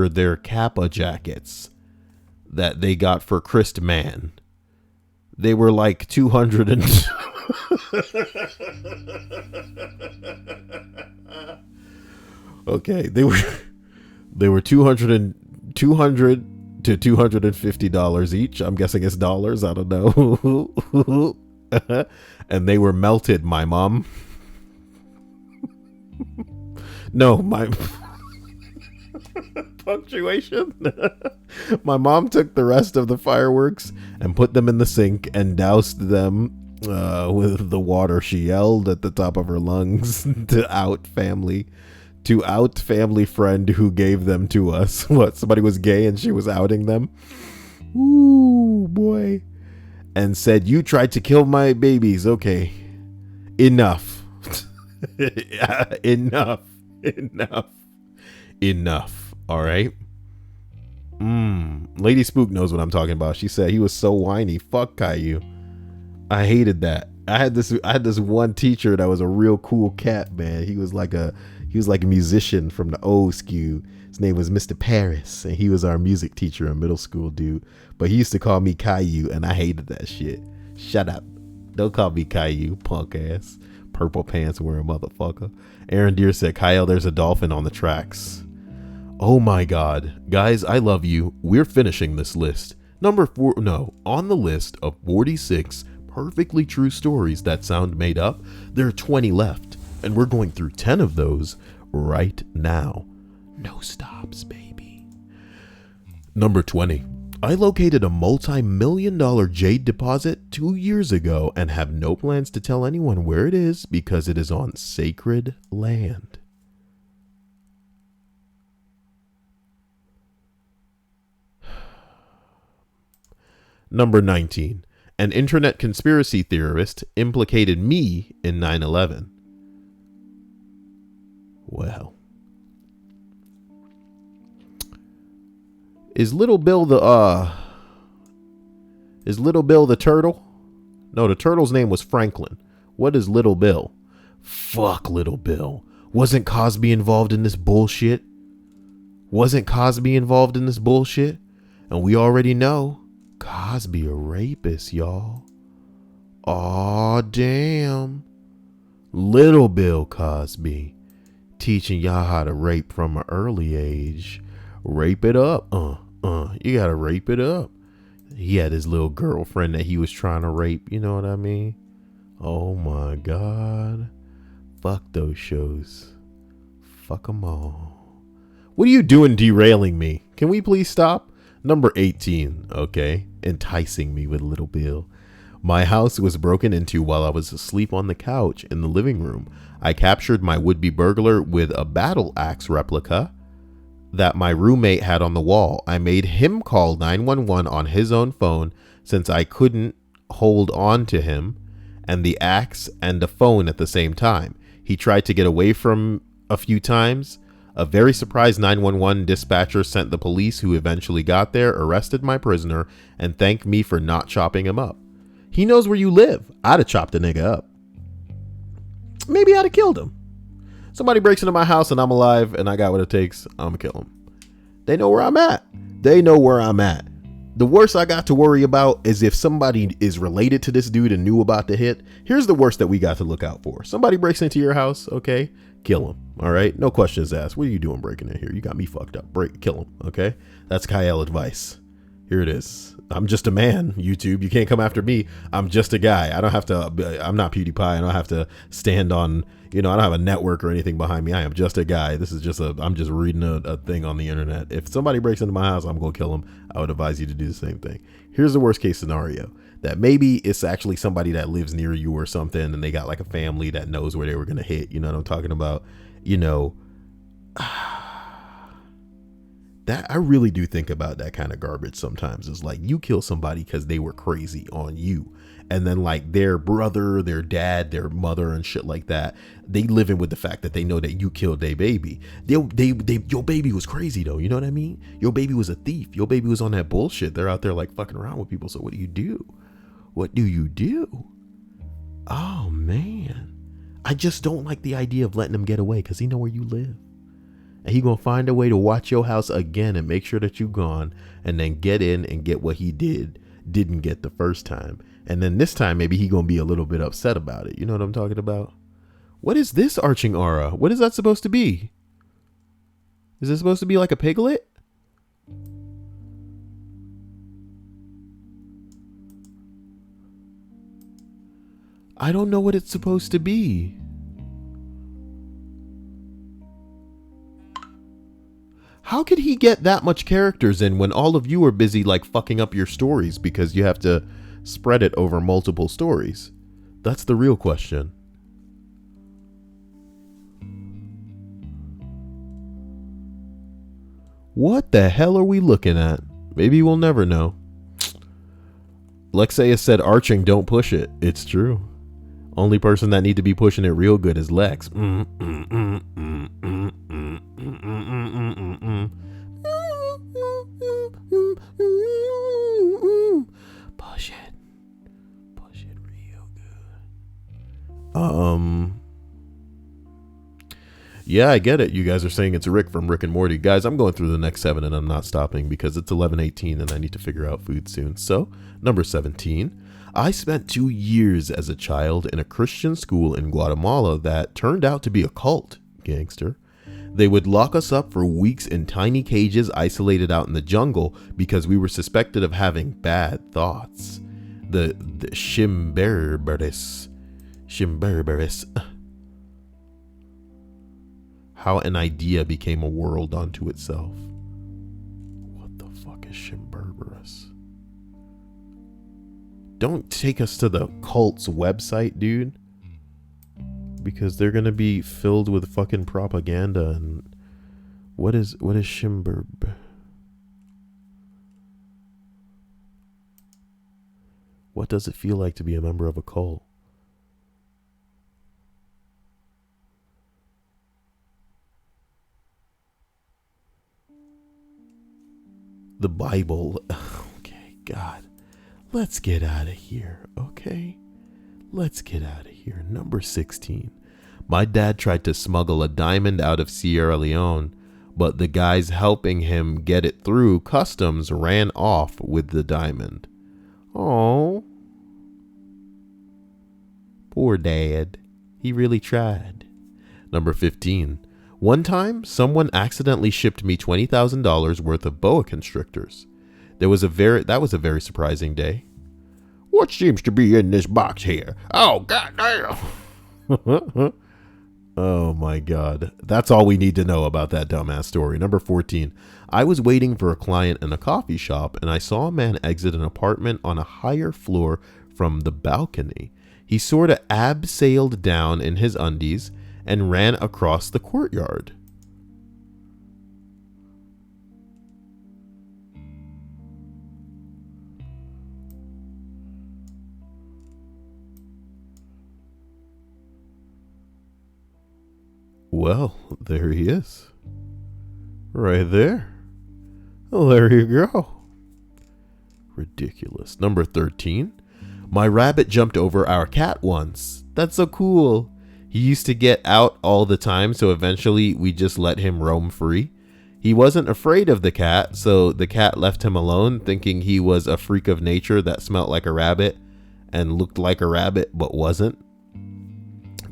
their Kappa jackets that they got for Christ Man. They were like 200 and okay, they were 200 to $250 each. I'm guessing it's dollars. I don't know. And they were melted, my mom. No, my punctuation. My mom took the rest of the fireworks and put them in the sink and doused them with the water. She yelled at the top of her lungs to out family friend who gave them to us. What, somebody was gay and she was outing them? Ooh, boy. And said, "You tried to kill my babies." Okay. Enough. Enough. All right. Lady Spook knows what I'm talking about. She said he was so whiny. Fuck Caillou. I hated that. I had this one teacher that was a real cool cat, man. He was like a musician from the old school. His name was Mr. Paris, and he was our music teacher in middle school, dude. But he used to call me Caillou, and I hated that shit. Shut up. Don't call me Caillou, punk ass. Purple pants wearing motherfucker. Aaron Deere said, "Kyle, there's a dolphin on the tracks." Oh my god. Guys, I love you. We're finishing this list. On the list of 46 perfectly true stories that sound made up, there are 20 left. And we're going through 10 of those right now. No stops, baby. Number 20. I located a multi-million-dollar jade deposit 2 years ago and have no plans to tell anyone where it is because it is on sacred land. Number 19. An internet conspiracy theorist implicated me in 9/11. Well. Is Little Bill the turtle? No, the turtle's name was Franklin. What is Little Bill? Fuck Little Bill. Wasn't Cosby involved in this bullshit? And we already know Cosby a rapist, y'all. Aw, damn. Little Bill Cosby. Teaching y'all how to rape from an early age. Rape it up. You gotta rape it up. He had his little girlfriend that he was trying to rape. You know what I mean? Oh my god. Fuck those shows. Fuck them all. What are you doing derailing me? Can we please stop? Number 18. Okay. Enticing me with Little Bill. My house was broken into while I was asleep on the couch in the living room. I captured my would-be burglar with a battle axe replica that my roommate had on the wall. I made him call 911 on his own phone since I couldn't hold on to him and the axe and the phone at the same time. He tried to get away from a few times. A very surprised 911 dispatcher sent the police, who eventually got there, arrested my prisoner, and thanked me for not chopping him up. He knows where you live. I'd have chopped the nigga up. Maybe I'd have killed him. Somebody breaks into my house and I'm alive and I got what it takes, I'm gonna kill him. They know where I'm at. The worst I got to worry about is if somebody is related to this dude and knew about the hit. Here's the worst that we got to look out for. Somebody breaks into your house, okay? Kill him, all right? No questions asked. What are you doing breaking in here? You got me fucked up. Kill him, okay? That's Kyle advice. Here it is. I'm just a man, YouTube. You can't come after me. I'm just a guy. I'm not PewDiePie. I don't have to stand on, I don't have a network or anything behind me. I am just a guy. I'm just reading a thing on the internet. If somebody breaks into my house, I'm going to kill them. I would advise you to do the same thing. Here's the worst case scenario, that maybe it's actually somebody that lives near you or something, and they got like a family that knows where they were going to hit. You know what I'm talking about? You know, that I really do think about that kind of garbage sometimes. It's like you kill somebody because they were crazy on you. And then like their brother, their dad, their mother and shit like that, they live in with the fact that they know that you killed their baby. Your baby was crazy though. You know what I mean? Your baby was a thief. Your baby was on that bullshit. They're out there like fucking around with people. So what do you do? What do you do? Oh man. I just don't like the idea of letting him get away because he know where you live. And he gonna find a way to watch your house again and make sure that you gone and then get in and get what he didn't get the first time. And then this time, maybe he gonna be a little bit upset about it. You know what I'm talking about? What is this arching aura? What is that supposed to be? Is it supposed to be like a piglet? I don't know what it's supposed to be. How could he get that much characters in when all of you are busy like fucking up your stories because you have to spread it over multiple stories? That's the real question. What the hell are we looking at? Maybe we'll never know. Lexia said arching, don't push it. It's true. Only person that need to be pushing it real good is Lex. Push it. Push it real good. Yeah, I get it. You guys are saying it's Rick from Rick and Morty. Guys, I'm going through the next 7 and I'm not stopping because it's 11:18 and I need to figure out food soon. So, number 17. I spent 2 years as a child in a Christian school in Guatemala that turned out to be a cult, gangster. They would lock us up for weeks in tiny cages isolated out in the jungle because we were suspected of having bad thoughts. The Shimberberis. How an idea became a world unto itself. What the fuck is Shimberberis? Don't take us to the cult's website, dude. Because they're gonna be filled with fucking propaganda and what is Shimberb? What does it feel like to be a member of a cult? The Bible. Okay, God. Let's get out of here, okay? Let's get out of here. Number 16. My dad tried to smuggle a diamond out of Sierra Leone, but the guys helping him get it through customs ran off with the diamond. Oh, poor dad. He really tried. Number 15. One time, someone accidentally shipped me $20,000 worth of boa constrictors. That was a very surprising day. What seems to be in this box here? Oh, goddamn. Oh my God. That's all we need to know about that dumbass story. Number 14. I was waiting for a client in a coffee shop and I saw a man exit an apartment on a higher floor from the balcony. He sort of abseiled down in his undies and ran across the courtyard. Well, there he is. Right there. Well, there you go. Ridiculous. Number 13. My rabbit jumped over our cat once. That's so cool. He used to get out all the time, so eventually we just let him roam free. He wasn't afraid of the cat, so the cat left him alone, thinking he was a freak of nature that smelled like a rabbit and looked like a rabbit but wasn't.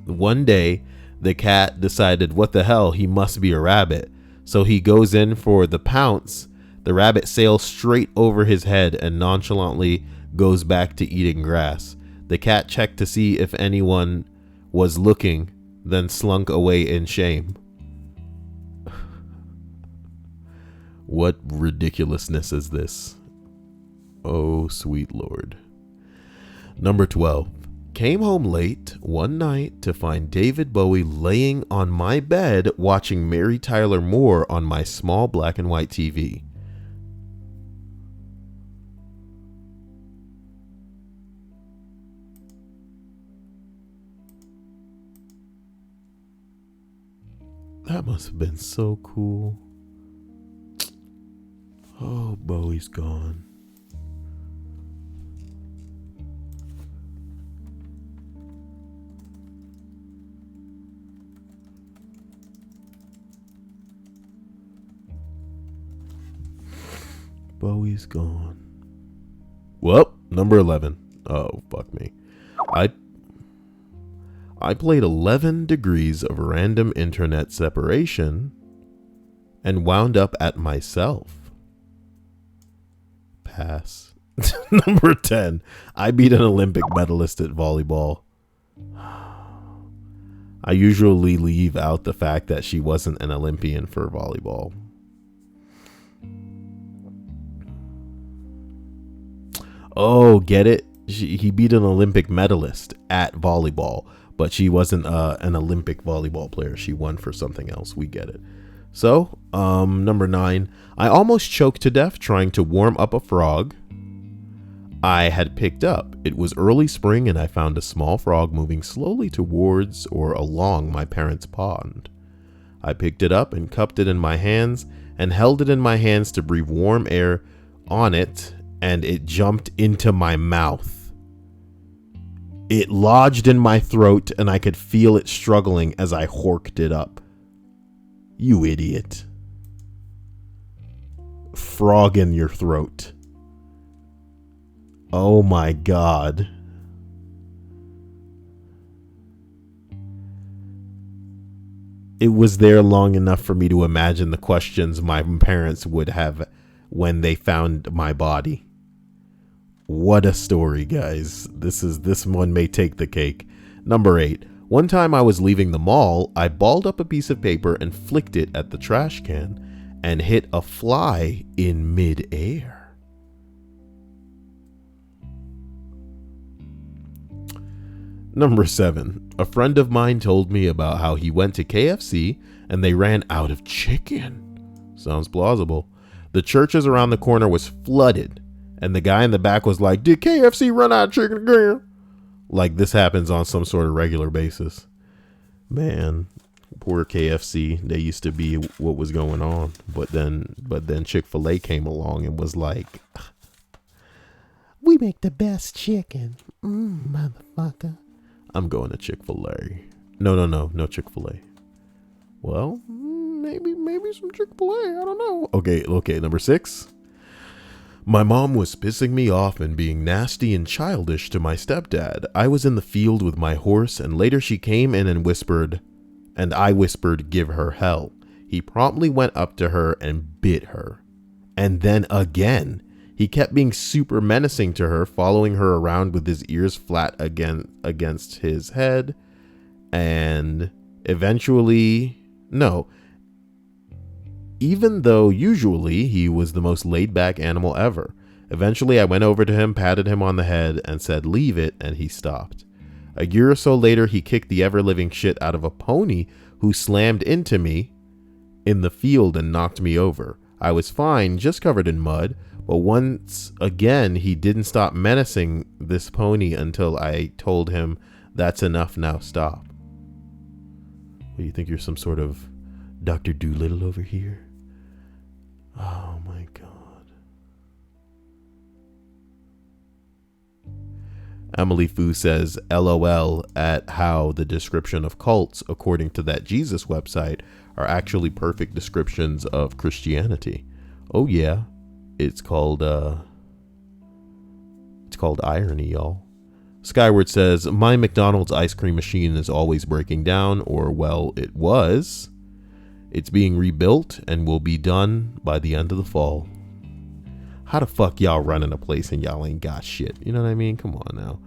One day, the cat decided, what the hell, he must be a rabbit. So he goes in for the pounce. The rabbit sails straight over his head and nonchalantly goes back to eating grass. The cat checked to see if anyone was looking, then slunk away in shame. What ridiculousness is this? Oh, sweet Lord. Number 12. Came home late one night to find David Bowie laying on my bed watching Mary Tyler Moore on my small black and white TV. That must have been so cool. Oh, Bowie's gone. Bowie's gone. Well, number 11. Oh, fuck me. I played 11 degrees of random internet separation and wound up at myself. Pass. Number 10. I beat an Olympic medalist at volleyball. I usually leave out the fact that she wasn't an Olympian for volleyball. Oh, get it? He beat an Olympic medalist at volleyball, but she wasn't an Olympic volleyball player. She won for something else. We get it. So, number 9. I almost choked to death trying to warm up a frog I had picked up. It was early spring and I found a small frog moving slowly towards or along my parents' pond. I picked it up and cupped it in my hands and held it in my hands to breathe warm air on it, and it jumped into my mouth. It lodged in my throat and I could feel it struggling as I horked it up. You idiot. Frog in your throat. Oh my God. It was there long enough for me to imagine the questions my parents would have when they found my body. What a story, guys. This one may take the cake. Number 8. One time I was leaving the mall, I balled up a piece of paper and flicked it at the trash can and hit a fly in mid-air. Number 7. A friend of mine told me about how he went to KFC and they ran out of chicken. Sounds plausible. The Church's around the corner was flooded, and the guy in the back was like, "Did KFC run out of chicken again?" Like this happens on some sort of regular basis. Man, poor KFC. They used to be what was going on, but then Chick-fil-A came along and was like, "We make the best chicken, motherfucker." I'm going to Chick-fil-A. No Chick-fil-A. Well, maybe some Chick-fil-A. I don't know. Okay. Number 6. My mom was pissing me off and being nasty and childish to my stepdad. I was in the field with my horse, and later she came in and I whispered, "Give her hell." He promptly went up to her and bit her. And then again. He kept being super menacing to her, following her around with his ears flat against his head. And eventually, even though usually he was the most laid back animal ever. Eventually I went over to him, patted him on the head and said, "Leave it," and he stopped. A year or so later, he kicked the ever-living shit out of a pony who slammed into me in the field and knocked me over. I was fine, just covered in mud. But once again, he didn't stop menacing this pony until I told him, "That's enough now, stop." What, you think you're some sort of Dr. Doolittle over here? Oh my God. Emily Fu says, LOL at how the description of cults, according to that Jesus website, are actually perfect descriptions of Christianity. Oh yeah. It's called irony, y'all. Skyward says, my McDonald's ice cream machine is always breaking down, or well, it was. It's being rebuilt and will be done by the end of the fall. How the fuck y'all running a place and y'all ain't got shit? You know what I mean? Come on now.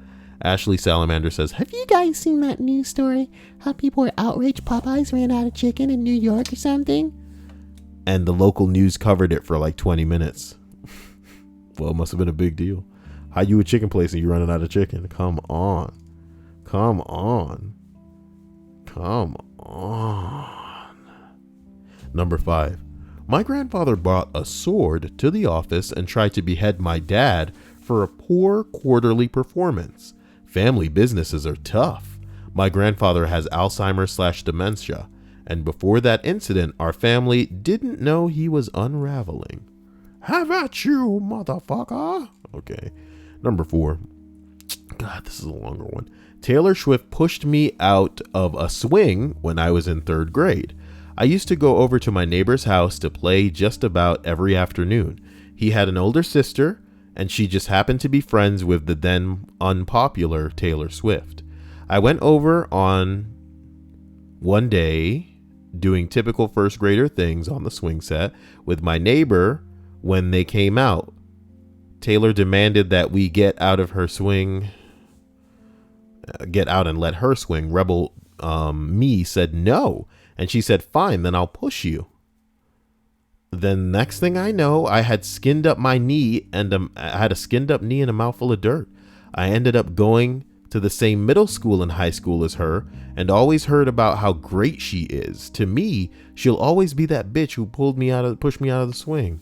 Ashley Salamander says, have you guys seen that news story? How people were outraged Popeyes ran out of chicken in New York or something? and the local news covered it for like 20 minutes. Well, it must have been a big deal. How you a chicken place and you running out of chicken? Come on. Come on. Come on. Number 5. My grandfather brought a sword to the office and tried to behead my dad for a poor quarterly performance. Family businesses are tough. My grandfather has Alzheimer's/dementia, and before that incident, our family didn't know he was unraveling. Have at you, motherfucker. Okay. Number 4. God, this is a longer one. Taylor Swift pushed me out of a swing when I was in 3rd grade. I used to go over to my neighbor's house to play just about every afternoon. He had an older sister, and she just happened to be friends with the then unpopular Taylor Swift. I went over on one day doing typical 1st grader things on the swing set with my neighbor. When they came out, Taylor demanded that we get out and let her swing. Rebel me said no, and she said, fine, then I'll push you. Then next thing I know, I had skinned up my knee, and I had a skinned up knee and a mouthful of dirt. I ended up going to the same middle school and high school as her, and always heard about how great she is. To me, she'll always be that bitch who pushed me out of the swing.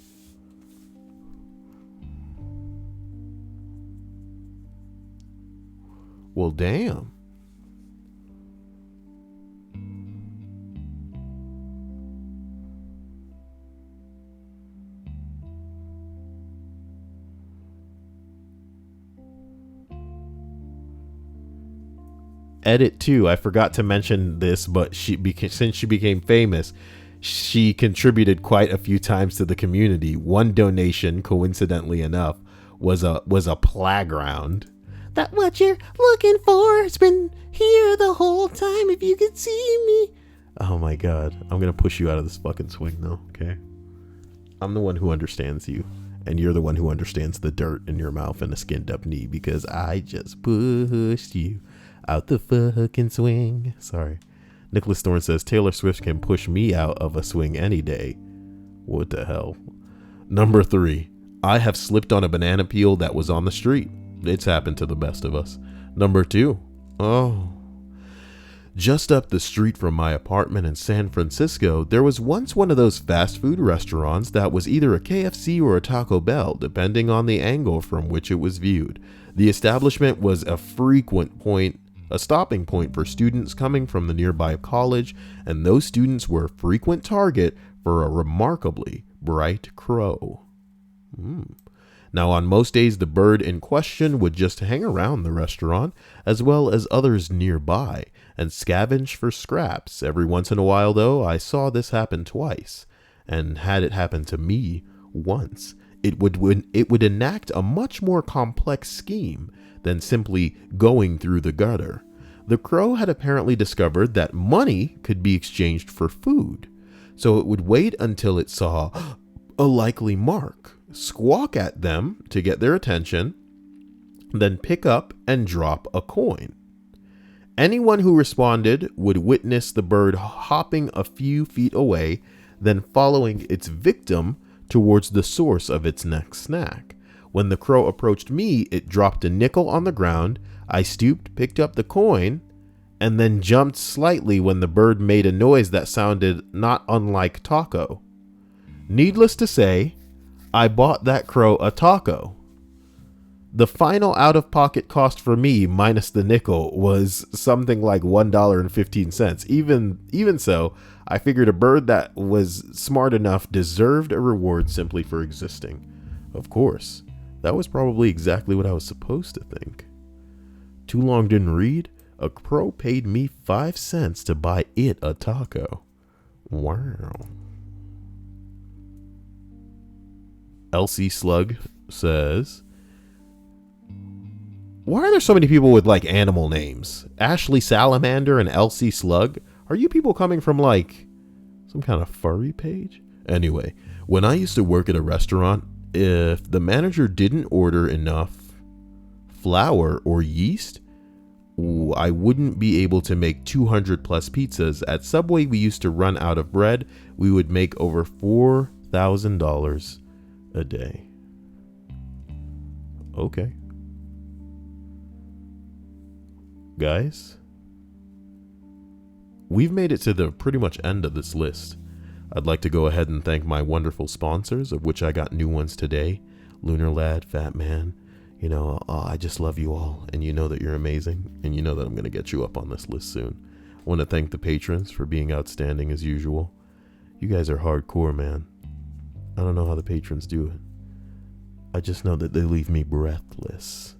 Well, damn. Edit 2, I forgot to mention this, but since she became famous, she contributed quite a few times to the community. One donation, coincidentally enough, was a playground. That what you're looking for. It's been here the whole time if you could see me. Oh my God. I'm going to push you out of this fucking swing though, okay? I'm the one who understands you, and you're the one who understands the dirt in your mouth and a skinned up knee, because I just pushed you out the fucking swing. Sorry. Nicholas Thorne says, Taylor Swift can push me out of a swing any day. What the hell? Number 3. I have slipped on a banana peel that was on the street. It's happened to the best of us. Number 2. Oh. Just up the street from my apartment in San Francisco, there was once one of those fast food restaurants that was either a KFC or a Taco Bell, depending on the angle from which it was viewed. The establishment was a stopping point for students coming from the nearby college, and those students were a frequent target for a remarkably bright crow. Now, on most days, the bird in question would just hang around the restaurant, as well as others nearby, and scavenge for scraps. Every once in a while, though, I saw this happen twice, and had it happen to me once, it would enact a much more complex scheme than simply going through the gutter. The crow had apparently discovered that money could be exchanged for food, so it would wait until it saw a likely mark, squawk at them to get their attention, then pick up and drop a coin. Anyone who responded would witness the bird hopping a few feet away, then following its victim towards the source of its next snack. When the crow approached me, it dropped a nickel on the ground. I stooped, picked up the coin, and then jumped slightly when the bird made a noise that sounded not unlike taco. Needless to say, I bought that crow a taco. The final out-of-pocket cost for me, minus the nickel, was something like $1.15. Even so, I figured a bird that was smart enough deserved a reward simply for existing. Of course, that was probably exactly what I was supposed to think. Too long didn't read. A crow paid me 5 cents to buy it a taco. Wow. LC Slug says, why are there so many people with like animal names? Ashley Salamander and LC Slug? Are you people coming from like some kind of furry page? Anyway, when I used to work at a restaurant, if the manager didn't order enough flour or yeast, I wouldn't be able to make 200 plus pizzas. At Subway, we used to run out of bread. We would make over $4,000 a day. Okay. Guys, we've made it to the pretty much end of this list. I'd like to go ahead and thank my wonderful sponsors, of which I got new ones today. Lunar Lad, Fat Man. You know, I just love you all, and you know that you're amazing, and you know that I'm going to get you up on this list soon. I want to thank the patrons for being outstanding as usual. You guys are hardcore, man. I don't know how the patrons do it. I just know that they leave me breathless,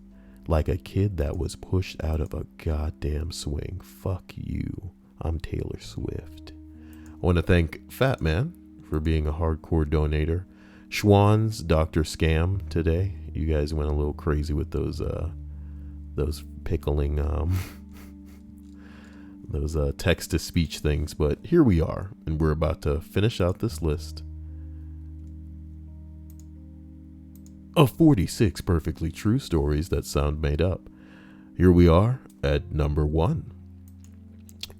like a kid that was pushed out of a goddamn swing. Fuck you. I'm Taylor Swift. I want to thank Fat Man for being a hardcore donator. Schwann's Dr. Scam today. You guys went a little crazy with those pickling, those text-to-speech things, but here we are, and we're about to finish out this list of 46 perfectly true stories that sound made up. Here we are at number 1.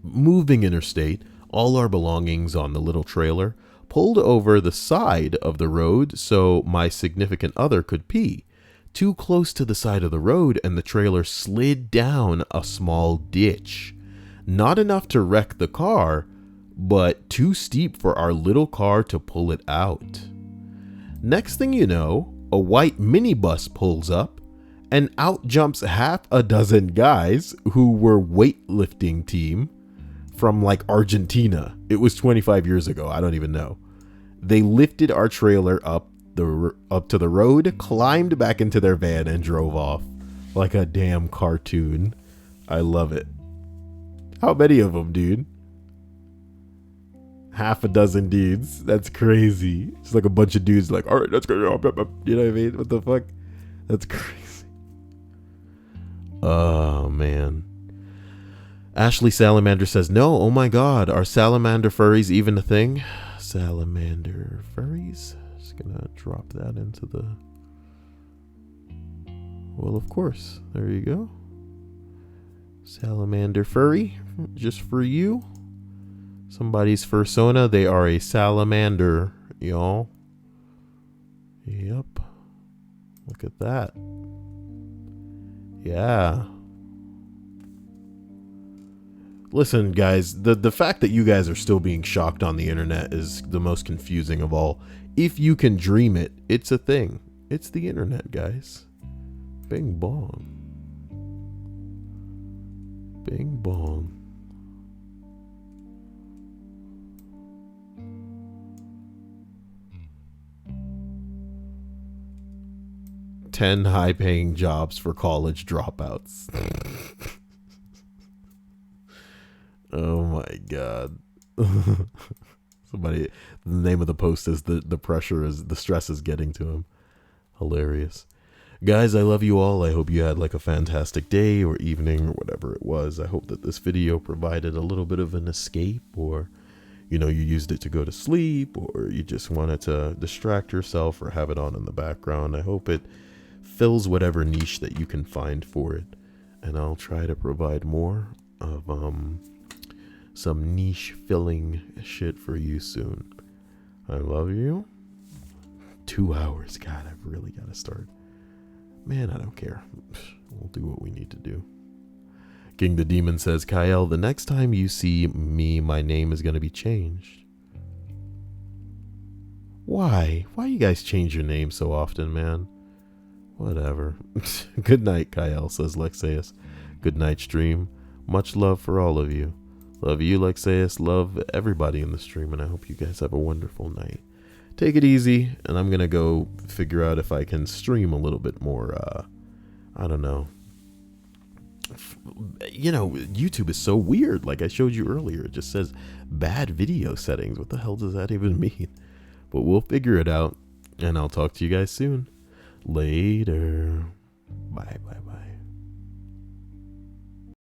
Moving interstate, all our belongings on the little trailer, pulled over the side of the road so my significant other could pee. Too close to the side of the road, and the trailer slid down a small ditch. Not enough to wreck the car, but too steep for our little car to pull it out. Next thing you know, a white minibus pulls up, and out jumps half a dozen guys who were weightlifting team from like Argentina. It was 25 years ago. I don't even know. They lifted our trailer up to the road, climbed back into their van, and drove off like a damn cartoon. I love it. How many of them, dude? Half a dozen dudes. That's crazy. It's like a bunch of dudes like, all right, let's go. You know what I mean? What the fuck? That's crazy. Oh, man. Ashley Salamander says, no, oh my god, are salamander furries even a thing? Salamander furries? Just gonna drop that into the... Well, of course. There you go. Salamander furry. Just for you. Somebody's fursona. They are a salamander, y'all. Yep. Look at that. Yeah. Listen, guys, the fact that you guys are still being shocked on the internet is the most confusing of all. If you can dream it, it's a thing. It's the internet, guys. Bing bong. Bing bong. "10 high-paying jobs for college dropouts." Oh my god. Somebody, the name of the post is the stress is getting to him. Hilarious. Guys, I love you all. I hope you had like a fantastic day or evening or whatever it was. I hope that this video provided a little bit of an escape, or you know, you used it to go to sleep, or you just wanted to distract yourself or have it on in the background. I hope it fills whatever niche that you can find for it, and I'll try to provide more of some niche filling shit for you soon. I love you. 2 hours. God, I've really got to start. Man, I don't care. We'll do what we need to do. King the Demon says, Kyle, the next time you see me, my name is going to be changed. Why? Why you guys change your name so often, man? Whatever. Good night, Kyle, says Lexeus. Good night, stream. Much love for all of you. Love you, Lexeus. Love everybody in the stream, and I hope you guys have a wonderful night. Take it easy, and I'm going to go figure out if I can stream a little bit more, I don't know. You know, YouTube is so weird. Like I showed you earlier, it just says bad video settings. What the hell does that even mean? But we'll figure it out, and I'll talk to you guys soon. Later. Bye, bye.